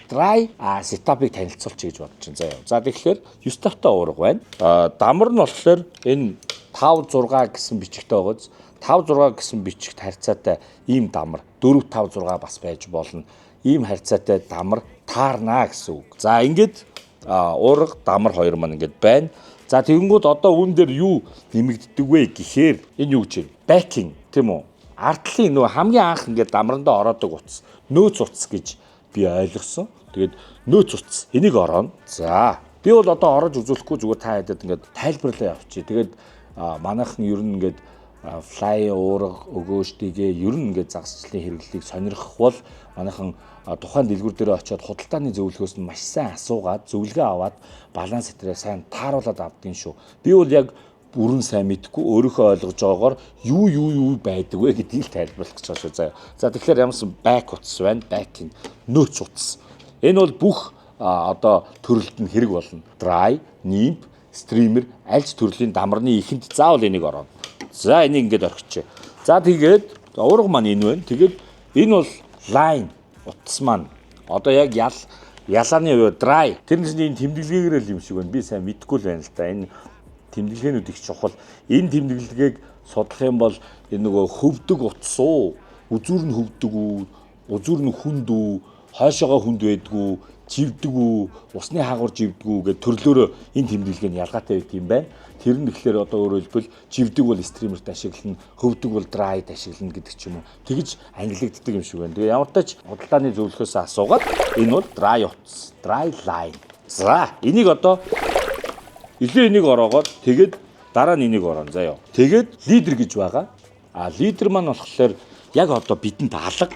dry setup-ыг танилцуулчих гэж бодож байна. За тэгэхээр 9 тавтай уурга байна. Дамар нь болохоор энэ 5, 6 гэсэн бичигтэй байгааз 5, 6 гэсэн бичигт харьцаатай ийм дамар 4, 5, 6 бас байж болно. Ийм харьцаатай дамар таарна гэсэн үг. За ингээд уурга дамар хоёр маань ингээд байна. За тэгэнгүүт одоо үүн дээр юу нэмэгддэг вэ гэхээр энэ юу гэж байна? Backing тийм үү? Артлын нөгөө хамгийн анх ингээд дамрандаа ороодог утас, нөөц утас гэж би ойлгосон. Тэгээд нөөц утас энийг орооно. За би бол одоо орож үзүүлэхгүй зүгээр та хэдэд ингээд тайлбарлаа явчих. Тэгээд манайхан ер нь ингээд fly уурга өгөөжтэйгээ ер нь ингээд загасчлалын хэрэглэлийг сонирхох бол манайхан тухайн дэлгүүр дээр очиод худалдааны зөвлөгөөс нь маш сайн асуугаад зөвлөгөө аваад баланс хэтрээ сайн тааруулаад авдгийн шүү. Би бол яг бүрэн сайн мэдгүй өөрийнхөө ойлгож байгаагаар юу байдаг вэ гэдгийг тайлбарлах гэж байна шүү. За тэгэхээр ямарсан back утас байна, backing нөөц утас. Энэ бол бүх одоо төрөлд нь хэрэг болно. Dry, nymph, streamer аль ч төрлийн дамарны ихэнд заавал энийг орооно. За энийг ингээд орхичих. За тэгээд уурга маань энэ байна. Тэгээд энэ бол line утас маань одоо яг ялааны үе dry. Тэрнээс энэ тэмдэглэгээр л юм шиг байна. Би сайн мэдэхгүй л байна л да. Энэ тэмдэглээнүүд их чухал. Энэ тэмдэглэгийг судлах юм бол энэ нөгөө хөвдөг утас уу, үзүүр нь хөвдөг үү, үзүүр нь хүнд үү, хойшоогоо хүнд байдгүй, живдэг үү, усны хаагур живдэг үү гэдэг төрлөөрөө энэ тэмдэглэг нь ялгаатай байт юм байна. Тэр нь тэгэхээр одоо өөрөөр хэлбэл живдэг бол стримерт ашиглана, хөвдөг бол драйд ашиглана гэдэг ч юм уу. Тэгж ангилагддаг юм шиг байна. Тэгээ ямар ч тач худалдааны зөвлөхөөс асуугаад энэ бол dry утас, dry line. За энийг одоо энийг ороогоод тэгээд дараа нь энийг ороон заяа. Тэгээд лидер гэж байгаа. Лидер маань болохоор яг одоо бидэнд алга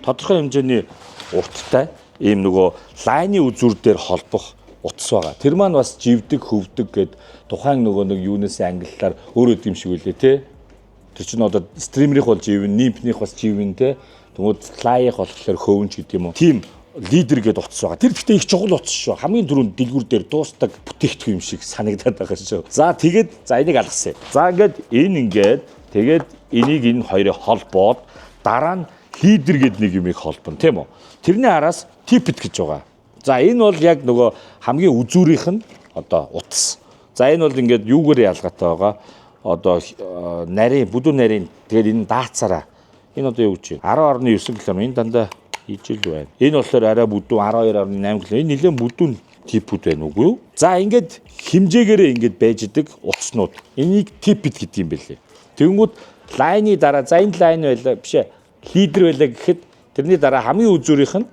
тодорхой хэмжээний урттай ийм нөгөө лайны үзүүр дээр холбох утас байгаа. Тэр маань бас живдэг, хөвдөг гэд тухайн нөгөө нэг юунаас ангиллаар өөрөө юм шиг үлээ те. Тэр чинь одоо стримерийнх бол живэн, нимпнийх бас живэн те. Тэгмүүд флайх болохоор хөвөнч гэдэг юм уу. Тим лидер гэдэг утас байгаа. Тэр гэхдээ их чухал утас шүү. Хамгийн түрүүнд дэлгүүр дээр дуустдаг бүтээгдэхүүн юм шиг санагдаад байгаа шүү. За тэгээд за энийг алгасаа. За ингээд тэгээд энийг энэ хоёрыг холбоод дараа нь лидер гэдэг нэг юмыг холбоно тийм үү. Тэрний араас типэд гэж байгаа. За энэ бол яг нөгөө хамгийн үзүүрийнх нь одоо утас. За энэ бол ингээд юугаар ялгаатай байгаа. Одоо нарийн бүдүүн нарийн тэгээд энэ даацаараа энэ одоо юу гэж 10.9 км энэ дандаа ижил байна. Энэ болохоор арай бүдүүн 12.8 км. Энэ нэлээд бүдүүн типүүд байна уу юу? За ингээд хэмжээгээрээ ингээд байж идэг утаснууд. Энийг типэд гэдэг юм бэлээ. Тэнгүүд лайны дараа за энэ лайн байлаа биш ээ. Лидер байлаа гэхэд тэрний дараа хамгийн үзүүрийнх нь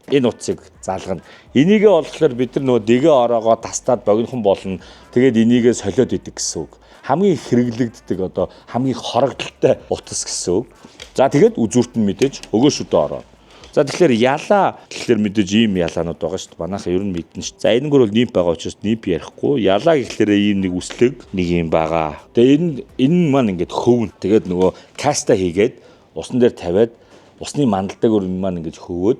энэ утсыг заалгана. Энийгээ болохоор бид нар нөгөө дэгэ ороогоо тастаад богинохон болно. Тэгээд энийгээ солиод идэг гэсэн үг. Хамгийн хэрэглэгддэг одоо хамгийн хорогдолтой утас гэсэн үг. За тэгээд үзүүрт нь мэдээж өгөөшөдөө ороо. За тэгэхээр ялаа тэгэхээр мэдээж ийм ялаанууд байгаа шүү дээ. Манайхаа ер нь мэднэ шүү. За энэгээр бол нимп байгаа учраас нимп ярихгүй. Ялаа гэхлээр ийм нэг үслэг нэг юм байгаа. Тэгээ энэ маань ингээд хөвн. Тэгээд нөгөө каста хийгээд усан дээр тавиад усны мандалдаг өрн маань ингээд хөвөөд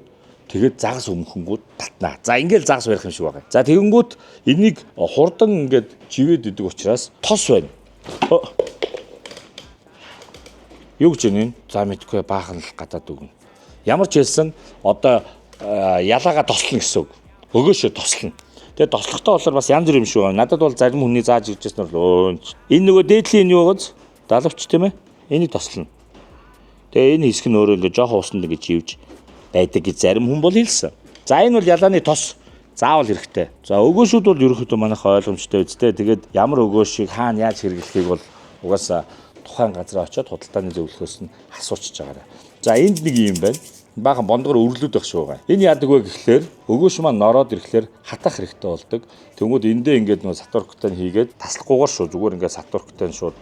тэгээд загас өмхөнгүүд татнаа. За ингээл загас барих юм шиг байгаа. За тэгэнгүүт энийг хурдан ингээд живээд идэг учраас тос байна. Юу гэж юм? За мэдгүй баахан л гадаад өгнө. Ямар ч хэлсэн одоо ялаага тослно гэсэн үг. Өгөөшөө тослно. Тэгээд тослохтой болохоор бас янз бүр юм шиг байна. Надад бол зарим хүний зааж иржсэн бол энэ нөгөө дээдлийн юу гоц далавч тийм ээ. Энийг тослно. Тэгээ энэ хэсэг нь өөрөө ингээ жоохон усанд ингээ живж байдаг гэж зарим хүн бол хэлсэн. За энэ бол ялааны тос заавал хэрэгтэй. За өгөөшүүд бол ерөөхдөө манайхаа ойлгомжтой үстэй. Тэгээд ямар өгөөшийг хаана яаж хэрэглэхийг бол угаасаа тухайн газар очиод худалдааны зөвлөхөөс нь асуучж байгаарай. За энд нэг юм байна. Баахан бондгоор өрлөд байх шүү байгаа. Энэ яадаг вэ гэхлээр өгөөш маань нороод ирэхлээр хатах хэрэгтэй болдог. Тэнгүүд эндээ ингээд нөгөө сатурктай хийгээд таслахгүйгээр шүү зүгээр ингээд сатурктай шууд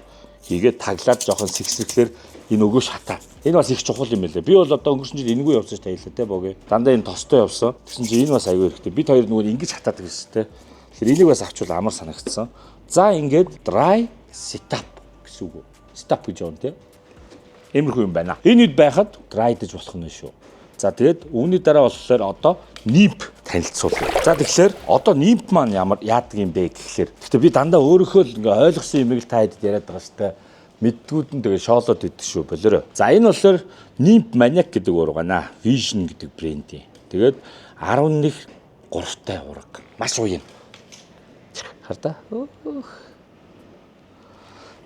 хийгээд таглаад жоохон сэгсрэхлээр энэ өгөөш хатаа. Энэ бас их чухал юм байлээ. Би бол одоо өнгөрсөн жил энэгүй явуулж таялаа те богоо. Дандаа энэ тостой явсан. Тэгсэн чинь энэ бас аюу хэрэгтэй. Бид хоёр нөгөө ингэж хатаадаг гэсэн те. Тэгэхээр энийг бас авчвал амар санагдсан. За ингээд dry setup гэсэн үг. Setup гэж байна те. Иймэрхүү юм байна. Энэ үед байхад dry-дж болох нь шүү. За тэгээд үүний дараа болохоор одоо нимп танилцуулъя. За тэгэхээр одоо нимп маань ямар яадаг юм бэ гэхлээр гэхдээ би дандаа өөрөөхөө л ингээ ойлгосон юм л та хэд яриад байгаа шүү дээ. Мэддгүүд нь тэгээ шоолоод идэг шүү болоорой. За энэ болохоор нимп маниак гэдэг ургаана. Vision гэдэг брендийн. Тэгээд 11 3-тай ураг. Маш уян. Хардаа.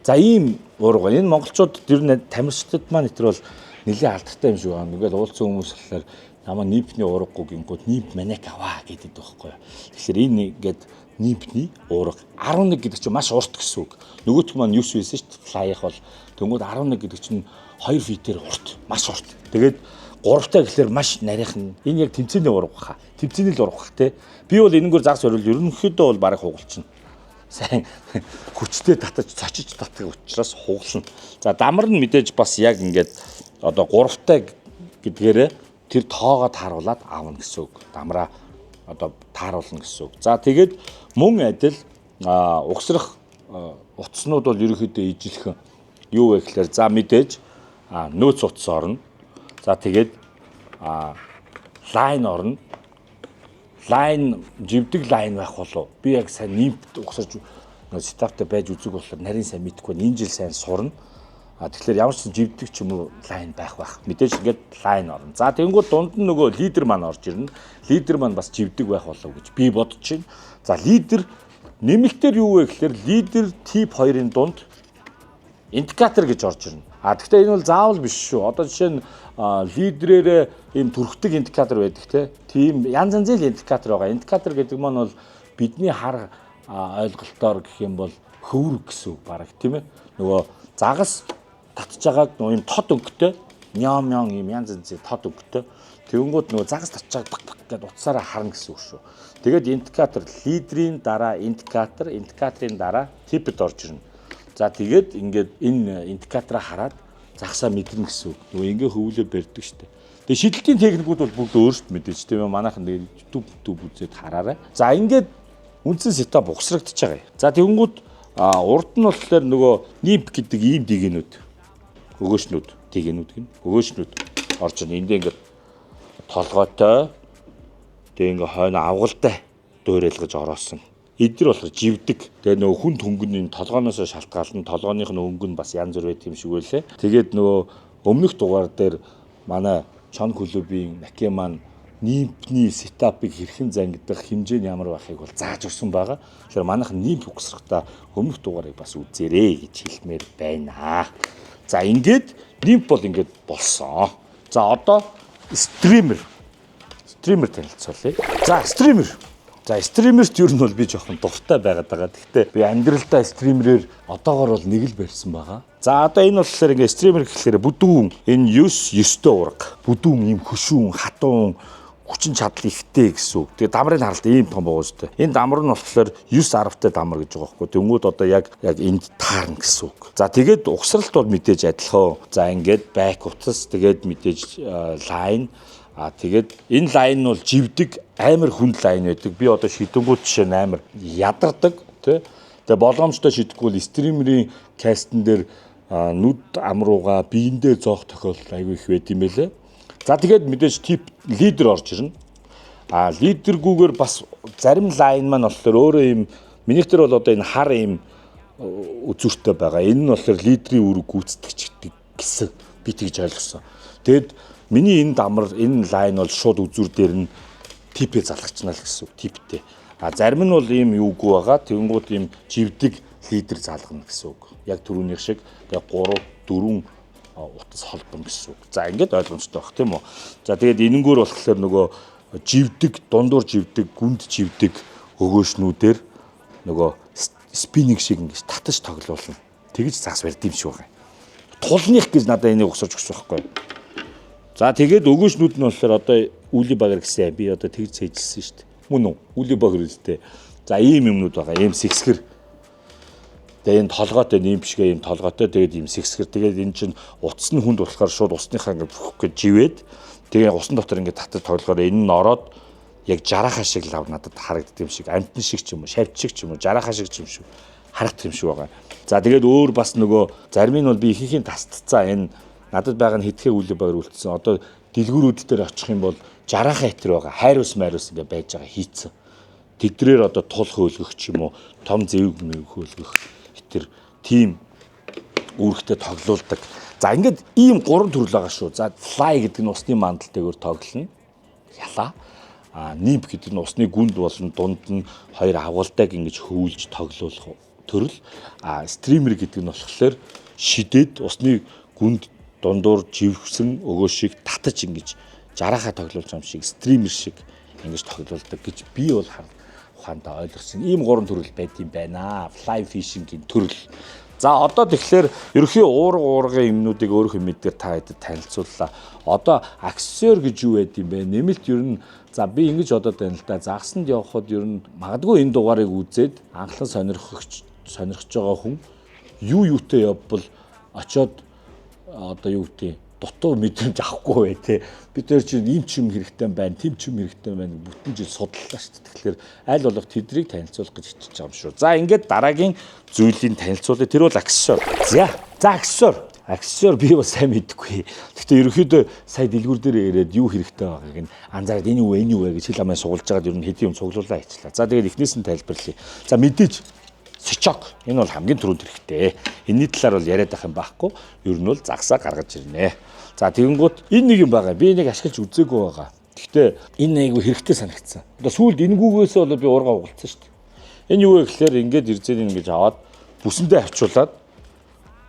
За ийм урга. Энэ монголчууд ер нь тамирчдад маань итэр бол нэлээд алдартай юм шиг байна. Ингээд уулзсан хүмүүс болохоор намаа нимпний ургагүй гингүүд нимп маниак аваа гэдэг байхгүй. Тэгэхээр энэ ингээд нимпний урга 11 гэдэг чинь маш урт гэсэн үг. Нөгөөх маань юус байсан шүү дээ. Флайх бол тэнгууд 11 гэдэг чинь 2 фитээр урт. Маш урт. Тэгээд 3-тай гэхэлэр маш нарийнхан. Энэ яг тэмцээний урга баха. Тэмцээний л урга те. Би бол энэгээр загс орвол ерөнхийдөө бол бараг хугалчихна. Сайн хүчтэй татаж цочиж татдаг учраас хугална. За дамар нь мэдээж бас яг ингээд одоо 3-тай гэдгээрээ тэр тоогоо тааруулаад аавна гэсэн үг. Дамраа одоо тааруулна гэсэн үг. За тэгээд мөн адил угсрах утаснууд бол ерөнхийдөө ижилхэн юу вэ гэхээр за мэдээж нөөц утас орно. За тэгээд лайн орно. Лайн живдэг лайн байх болов. Би яг сайн нимпт угсарч сетаптай байж үзэг болохоор нарийн сайн мэдэхгүй энэ жил сайн сурна. Тэгэхээр ямар ч живдэг ч юм уу лайн байх. Мэдээж ингээд лайн орно. За тэгэнгүүт дунд нь нөгөө лидер маань орж ирнэ. Лидер маань бас живдэг байх болов гэж би бодож байна. За лидер нэмэлтээр юу вэ гэхээр лидер тип 2-ын дунд индикатор гэж орж ирнэ. Гэхдээ энэ бол заавал биш шүү. Одоо жишээ нь лидерээр ийм түрхдэг индикатор байдаг тийм янз янзын индикатор байгаа. Индикатор гэдэг маань бол бидний хар ойлголтоор гэх юм бол хөврөг гэсэн үг бараг тийм ээ. Нөгөө загас татж байгааг нөгөө ийм тод өнгөтэй ням ийм янз янзын тод өнгөтэй. Тэгэнгүүт нөгөө загас татж байгааг бак гэдээ утсаараа харна гэсэн үг шүү. Тэгээд индикатор лидерийн дараа индикатор, индикаторын дараа типэд орж ирнэ. За тэгээд ингээд энэ индикатораа хараад загсаа мэдэрнэ гэсэн үг. Нөгөө ингээ хөвлөө барьдаг штэ. Тэгээд шидэлтийн техникүүд бол бүгд өөрсдөө мэдээж тийм ээ. Манайхан YouTube үзээд хараарай. За ингээд үндсэн сетап угсрагдчихж байгаа юм. За тэгэнгүүт урд нь болохоор нөгөө нимп гэдэг ийм дэгэнүүд. өгөөшнүүд, тэгэнүүд гин. Өгөөшнүүд орж ийн энд ингээд толгойтой тэгээ ингээ хойно авгалтай дуурайлгаж ороосон. Эдгээр болохоор живдэг. Тэгээ нөгөө хүн хөнгөний толгооноос шалтгаална. Толгооных нь өнгө нь бас янз бүр байт юм шиг байлээ. Тэгээд нөгөө өмнөх дугаар дээр манай Чон клубын Наки маань нимпний сетапыг хэрхэн зангидах хэмжээ нь ямар байхыг бол зааж өгсөн байгаа. Тэгэхээр манайх нимп ухсрахтаа өмнөх дугаарыг бас үзээрэй гэж хэлмээр байна. За ингээд нимп бол ингээд болсон. За одоо стример танилцуулъя. За стримерт ер нь бол би жоохон дуртай байгаад байгаа. Гэхдээ би амьдралдаа стримерээр одоогоор бол нэг л барьсан байгаа. За одоо энэ болохоор ингээ стример гэхлээр бүдүүн энэ 9 ураг. Бүдүүн юм хөшүүн, хатуун, хүчин чадал ихтэй гэсэн үг. Тэгээ дамрын харалт ийм том байгаа шүү дээ. Энэ дамар нь болохоор 9-10-тай дамар гэж байгаа байхгүй. Тэнгүүд одоо яг энд таарна гэсэн үг. За тэгээд угсралт бол мэдээж адилхан. За ингээд back утас тэгээд мэдээж line. Тэгээд энэ лайн нь бол живдэг амар хүнд лайн байдаг. Би одоо шидэнгүүд жишээ нь амар ядардаг тий. Тэгээ болгоомжтой шидэхгүй бол стримерийн кастн дээр нүд амрууга биендээ зоох тохиолдол айгүй их байд юм байлээ. За тэгээд мэдээж тип лидер орж ирнэ. Лидергүүгээр бас зарим лайн маань болохоор өөрөө юм минийх дээр бол одоо энэ хар юм үзүүртэй байгаа. Энэ нь болохоор лидерийн үүрэг гүйцэтгэж гэсэн би тэгж ойлгосон. Тэгэд миний энэ дамар энэ лайн бол шууд үзүр дээр нь типээ залгачнаа л гэсэн үг типтэй. Зарим нь бол ийм юугүй байгаа. Тэнгууд ийм живдэг лидер залгана гэсэн үг. Яг түрүүнийх шиг тэгээ 3 4 утас холбоно гэсэн үг. За ингээд ойлгомжтой баг тийм үү. За тэгээд энэнгүүр болохоор нөгөө живдэг, дундуур живдэг, гүнд живдэг өгөөшнүүдээр нөгөө спиннинг шиг ингэж татаж тоглуулна. Тэгж зас барьд юм шиг байна. Тулных гэж надад энийг угсаж өгсөн байхгүй. За тэгээд өгөөшнүүд нь болохоор одоо үли багэр гэсэн би одоо тэгж цээжилсэн шүү дээ. Мөн үү? Үли багэр үстэй. За ийм юмнууд байгаа. Ийм сэгсгэр. Тэгээд энэ толгойтой ийм бишгээ ийм толгойтой тэгээд ийм сэгсгэр. Тэгээд энэ чинь утас нь хүнд болохоор шууд усныхаа ингээд бүхэх гэж живээд тэгээд усан дотор ингээд татаж тоглохоор энэ нь ороод яг жарахаа шиг лав надад харагддаг юм шиг, амтны шиг ч юм уу, шавж шиг ч юм уу, жарахаа шиг ч юм шиг харагдах юм шиг байгаа. За тэгээд өөр бас нөгөө зарим нь бол би ихэнхийн тасццаа энэ надад байгаа нь хэдхэн үли багэр үлдсэн. Одоо дэлгүүрүүд дээр очих юм бол жарахаа хэтэр байгаа. Хайрус майрус ингээ байж байгаа хийцэн. Тэдрээр одоо тул хөөлгөх ч юм уу, том зэвг мэв хөөлгөх хэтэр тим үүрэгтэй тоглоулдаг. За ингээд ийм 3 төрөл байгаа шүү. За fly гэдэг нь усны мандалтайгаар тоглоно. Ялаа. Нимп гэдэг нь усны гүнд болон дунд нь 2 агуулдаг ингэж хөвүүлж тоглоулах төрөл. Стример гэдэг нь болохоор шидэд усны гүнд дундуур живсэн өгөөшийг татаж ингэж жарахаа тоглуулж байгаа юм шиг стример шиг ингэж тоглуулдаг гэж би бол ухаандаа ойлгосон. Ийм 3 төрөл байд юм байна. Fly fishing-ийн төрөл. За одоо тэгэхээр ерөнхий уургын юмнуудыг өөрөөх мэдээр та хэдэд танилцууллаа. Одоо аксессуар гэж юу байд юм бэ? Нэмэлт ер нь за би ингэж одоод байна л да. Загсанд явхад ер нь магадгүй энэ дугаарыг үзээд анхлан сонирхож байгаа хүн юутэй явбал очоод одоо юу гэдэг дутуу мэдрэмж авахгүй бай тээ. Бид тэр чинь ийм ч юм хэрэгтэй байна, тийм ч юм хэрэгтэй байна бүтэн жил судаллаа шүү дээ. Тэгэхээр аль болох тэдрийг танилцуулах гэж хичээж байгаа юм шүү. За ингээд дараагийн зүйлийг танилцуулъя. Тэр бол аксессуар. За аксессуар. Аксессуар би бас сайн мэдгүй. Гэхдээ ерөнхийдөө сая дэлгүүр дээр ирээд юу хэрэгтэй байгааг нь анзаараад энэ юу вэ гэж хэл амын суулж байгаад ер нь хэдийн юм цуглуулаа хийчлаа. За тэгээд эхнээс нь тайлбарлая. За мэдээж сичок энэ бол хамгийн түрүүнд хэрэгтэй. Энэний талаар бол яриад байх юм байхгүй. Ер нь бол загсаа гаргаж ирнэ. За тэгэнгუთ энэ нэг юм байгаа. Би энийг ашиглаж үзээгүй байгаа. Гэхдээ энэ айгүй хэрэгтэй санагдсан. Одоо сүүлд энэгүүгээс бол би уурга угалцсан шүү дээ. Энэ юу вэ гэхээр ингээд ирзэн ингэж аваад бүсэндээ авчуулаад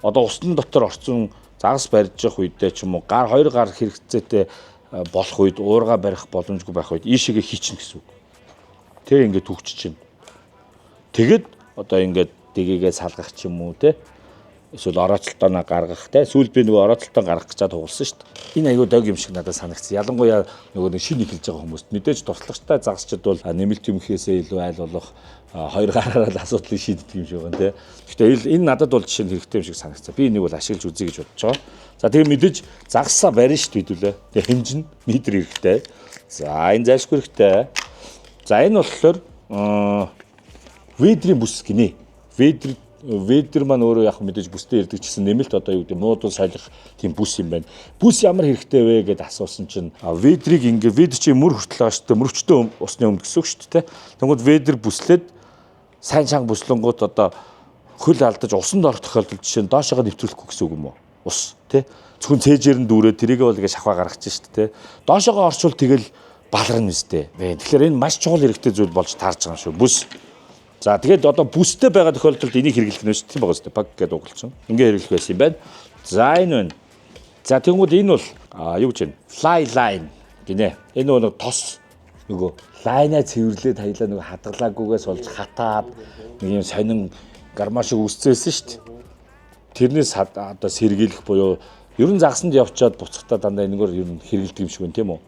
одоо усны дотор орсон загас барьж явах үедээ ч юм уу гар 2 гар хэрэгцээтэй болох үед уурга барих боломжгүй байх үед ийшээгээ хийчихнэ гэсэн үг. Тэ ингээд төгчж чинь. Тэгэд одоо ингээд дэгээгээ салгах ч юм уу те эсвэл орооцолтооноо гаргах те сүүл би нөгөө орооцолтоо гаргах гэж тугалсан шүү дээ. Энэ аюу дог юм шиг надад санагдсан. Ялангуяа нөгөө нэг шинэ эхэлж байгаа хүмүүст мэдээж туршлагатай загасчд бол нэмэлт юм хийхээсээ илүү айл болох 2 гараараа л асуудлыг шийддэг юм шиг байна те. Гэхдээ энэ надад бол жишээ нь хэрэгтэй юм шиг санагдсан. Би энийг бол ашиглаж үзье гэж бодож байгаа. За тэгээ мэдээж загасаа барина шүү дээ хэдүүлээ. Тэгээ хэмжин метр хэрэгтэй. За энэ зайлшгүй хэрэгтэй. За энэ болохоор ведрийн бүс гинэ. Ведр ведер маань өөрөө яг мэдээж бүстэй ирдэг ч гэсэн нэмэлт одоо юу гэдэг муудуу солих тийм бүс юм байна. Бүс ямар хэрэгтэй вэ гэдээ асуусан чинь ведрийг ингээ ведер чи мөр хүртэл байгаа шүү дээ. Мөрөвчтэй усны өмд гэсэн үг шүү дээ. Тэнгүүд ведер бүслээд сайн чанга бүслэнгууд одоо хөл алдаж усанд орох тохиолдол жишээ нь доошоо нэвтрүүлэхгүй гэсэн үг юм уу? Ус тий. Зөвхөн цээжээр нь дүүрээ тэрийгээ бол ингээ шахаа гаргаж шүү дээ. Доошоо орчвол тэгэл баларна үстэй. Тэгэхээр энэ маш чухал хэрэгтэй зүйл болж таарж байгаа юм шүү. Бүс. За тэгээд одоо бүстэй байгаа тохиолдолд энийг хэрэглэх нь шүү дээ байгаа зү баг гэдэг угалсан. Ингээ хэрэглэх байсан юм байна. За энэ байна. За тэгвэл энэ бол юу гэж вэ? Fly line гинэ. Энэ нэг тос нөгөө лайнаа цэвэрлээд хаялаа нөгөө хадгалаагүйгээс болж хатаад нэг юм сонин гармаш үүсцээсэн шүү дээ. Тэрнээс одоо сэргийлэх буюу ерөн загсанд явчаад буцахтаа дандаа энэгээр ер нь хэрэглэдэг юм шиг байна тийм үү?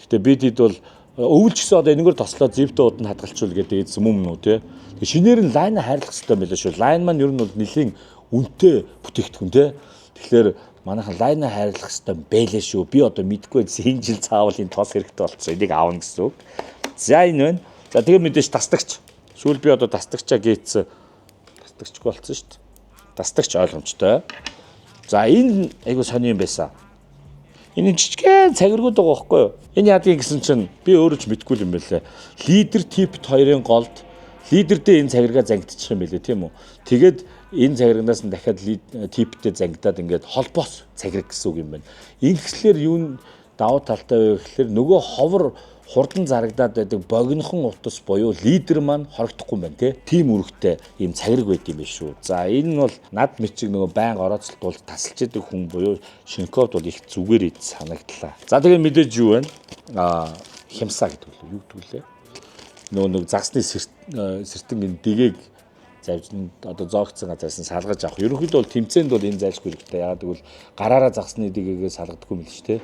Гэтэ бид хэд бол өвлж гисэн одоо энэгээр тослоод зэвтэ удаа хадгалчул гэдэг эдс юм уу те. Тэгээ шинээр нь лайна хайрлах хэрэгтэй байлаа шүү. Лайн маань ер нь бол нэлийн үнэтэй бүтээгдэхүүн те. Тэгэхээр манайхан лайна хайрлах хэрэгтэй байлаа шүү. Би одоо мэдгүй энэ жил цаавал энэ тос хэрэгтэй болчихсон. Энийг аавна гэсэн үг. За энэ байна. За тэгээ мэдээж тастагч. Сүүл би одоо тастагчаа гээцсэн. Тастагчгүй болсон шүү дээ. Тастагч ойлгомжтой. За энэ айгу сони юм байсан. Энэ жижигхэн цагиргууд байгаа байхгүй юу? Энэ яадгийг гэсэн чинь би өөрөө ч мэдгүй юм байлээ. Лидер тип 2-ын голд лидердээ энэ цагиргаа зангидчих юм байлээ тийм үү? Тэгээд энэ цагиргнаас нь дахиад типтэй зангидаад ингээд холбоос цагирг гэсэн үг юм байна. Ингэслэр юу давуу талтай вэ гэхээр нөгөө ховор хурдан зарагдаад байдаг богинохон утас буюу лидер маань хорогдохгүй юм байна тийм үүрэгтэй ийм цагирг байд юм биш шүү. За энэ нь бол над мичиг нөгөө байн орооцолтуул тасалж яадаг хүн буюу шинковд бол их зүгээр ид санагдлаа. За тэгээ мэдээж юу вэ? Хямсаа гэдэг үү? Юу гэдэг лээ? Нөгөө нэг загсны сэртэн дэгийг завж одоо зоогцсон газраас нь салгаж авах. Ерөнхийдөө бол тэмцээнд бол энэ зайлшгүй хэрэгтэй. Яагаад гэвэл гараараа загсны дэгээгээ салгадаггүй юм л шүү дээ.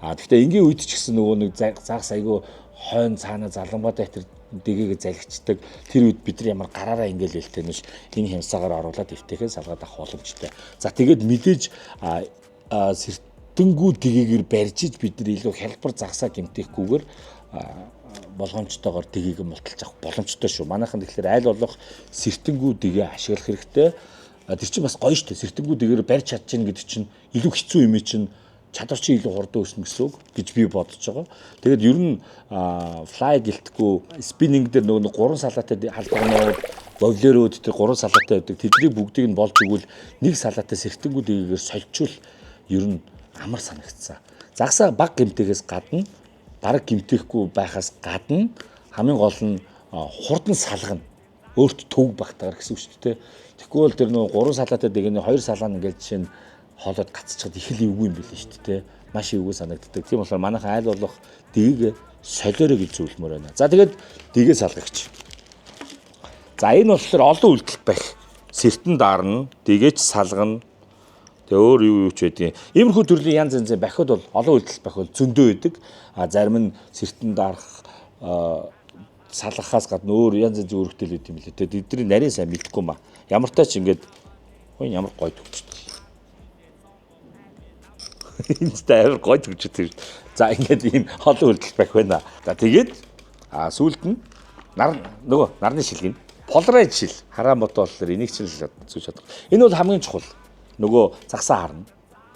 Гэхдээ энгийн үед ч гэсэн нөгөө нэг загс айгүй хойно цаана залангаатай тэр дэгээгээ залгичдаг. Тэр үед бид нар ямар гараараа ингээл хэлтэй нүш энэ хямсаагаар оруулаад эвтэйхээ салгаад авах боломжтой. За тэгээд мэдээж сэртэнгүү дэгээгээр барьж иж бид нар илүү хялбар загсаа гэмтээхгүйгээр болгоомжтойгоор дэгийг мулталж авах боломжтой шүү. Манайхан тэгэхээр аль болох сэртэнгүү дэгээ ашиглах хэрэгтэй. Тэр чинь бас гоё шүү дээ. Сэртэнгүү дэгээр барьж чадчихна гэдэг чинь илүү хэцүү юм чинь чадвар чи илүү хурдан өснө гэсэн үг гэж би бодож байгаа. Тэгээд ер нь fly гэлтгүй спиннинг дээр нөгөө 3 салаатай халдварнууд, вовлерүүд тэр 3 салаатай байдаг. Тэдний бүгдийг нь болж игэл нэг салаатай сэртэнгүү дэгээр сольчвол ер нь амар санагдсан. Загсаа баг гэмтээгээс гадна дараг гэмтээхгүй байхаас гадна хамгийн гол нь хурдан салгана. Өөрт төв багтагаар гэсэн үг шүү дээ. Тэгэхгүй бол тэр нөгөө 3 салаатай дэгэний 2 салаа нь ингээд жишээ нь хоолоод гацчихад их л эвгүй юм билээ шүү дээ. Маш эвгүй санагддаг. Тийм болохоор манайхан айл болох дэгийг солиорой гэж зөвлөмөр байна. За тэгээд дэгээ салгагч. За энэ болохоор олон үйлдэл байх. Сэртэн даарна, дэгээч салгана. Тэгээ өөр юу ч байдیں۔ Иймэрхүү төрлийн янз янзын бахиуд бол олон үйлдэл бах бол зөндөө байдаг. Зарим нь сэртэн даарах салгахаас гадна өөр янз янзын үүрэгтэй л байт юм билээ. Тэгээд эдний нарийн сайн мэдхгүй маа. Ямар тач ингээд хөөе ямар гоё төгчтэй. Энэ амар гоё төгчтэй. За ингээд ийм олон үйлдэл байх байна. За тэгээд сүүлд нь нөгөө нарны шилгэн поларайз шил хараа мото болохоор энийг чинь зүүж чадах. Энэ бол хамгийн чухал. Нөгөө загсаа харна.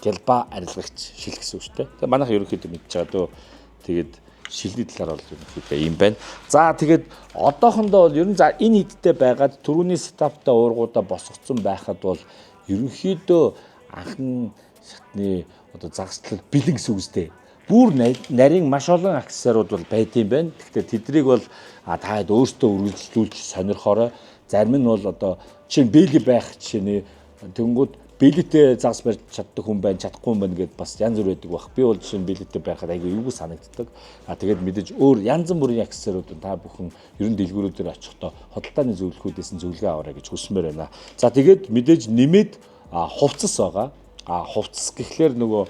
Жалба арилгагч шил гэсэн үг шүү дээ. Тэгээ манайх ерөнхийдөө мэдж байгаа дөө. Тэгээд шилний талаар бол ерөнхийдөө юм байна. За тэгээд одоохондоо бол ер нь за энэ хідтэй байгаад түрүүний сетапта уургуудаа босгоцсон байхад бол ерөнхийдөө анхны шатны одоо загслал бэлэн гэсэн үгтэй. Бүр нарийн маш олон аксессуарууд бол байдсан байна. Гэхдээ тэднийг бол таад өөртөө үргэлжлүүлж сонирхороо зарим нь бол одоо чинь бэлэг байх жишээ нэ тэнгууд бэлэтэй загс барьж чаддаг хүн байна, чадахгүй хүн байна гэдээ бас янз бүр байдаг бах. Би бол жишээ нь бэлэтэй байхад айгүй эвгүй санагддаг. Тэгээд мэдээж өөр янз бүрийн аксессуарууд та бүхэн ерөн дэлгүүрүүдээр очихдоо хөдөлтааны зөвлөхүүдээс нь зөвлөгөө аваарай гэж хүсмээр байна. За тэгээд мэдээж нэмээд хувцас байгаа. Хувцас гэхлээр нөгөө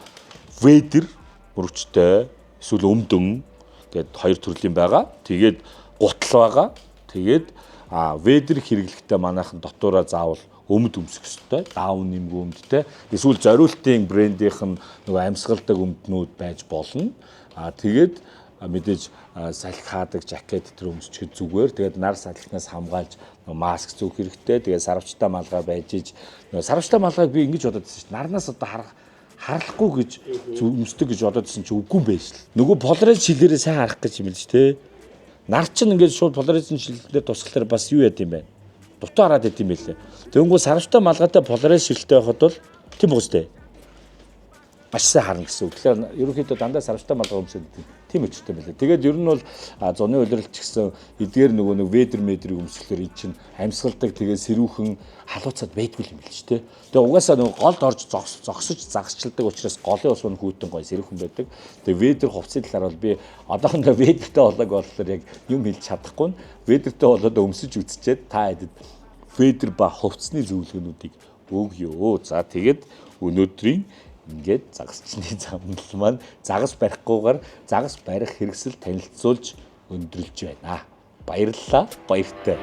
ведер мөрөвчтэй эсвэл өмдөн гэдэг хоёр төрлийн байгаа. Тэгээд гутал байгаа. Тэгээд ведер хэрэглэхдээ манайхан дотоороо заавал өмд өмсөх ёстой. Даун нэмгүй өмдтэй. Эсвэл зориултын брендийнх нь нөгөө амьсгалдаг өмднүүд байж болно. Тэгээд мэдээж салхи хаадаг жакет тэр өмсчихэд зүгээр. Тэгээд нар салхинаас хамгаалж маск зүүх хэрэгтэй. Тэгээд сарвчтай малгай байж иж сарвчтай малгайг би ингэж бодоод байсан шүү. Нарнаас одоо харахгүй гэж өмсдөг гэж бодоод байсан чи үгүй юм байж л. Нөгөө поларез шилээрээ сайн харах гэж юм л ш тэ. Нар чинь ингээд шууд поларезын шилээр тусахлаар бас юу яд юм бэ? Дутуу хараад идэм байлээ. Тэгэнгүүт сарвчтай малгайтай поларез шилтэй байхад бол тийм үстэй. Маш сайн харна гэсэн үг. Тэгэхээр ерөнхийдөө дандаа сарвчтай малгай өмсөд тийм өчтэй байлээ. Тэгээд ер нь бол зуны улиралч гэсэн эдгээр нөгөө ведер медрийг өмсгөхлөөр ий чинь амьсгалдаг тэгээд сэрүүхэн халууцаад байдгүй юм биш үү? Тэгээд угаасаа нөгөө голд орж зогсож загасчилдаг учраас голын ус нь хүйтэн гой сэрүүхэн байдаг. Тэгээд ведер хувцсны талаар бол би одоохондоо ведертэй болоог болохоор яг юм хэлж чадахгүй нь ведертэй болоод өмсөж үзчихэд та хэдэд ведер ба хувцсны зөвлөгөөнүүдийг өгье. За тэгээд өнөөдрийн ингээд загасчны замнал маань загас барихгүйгээр загас барих хэрэгсэл танилцуулж өндөрлж байна. Баярлалаа. Баяртай.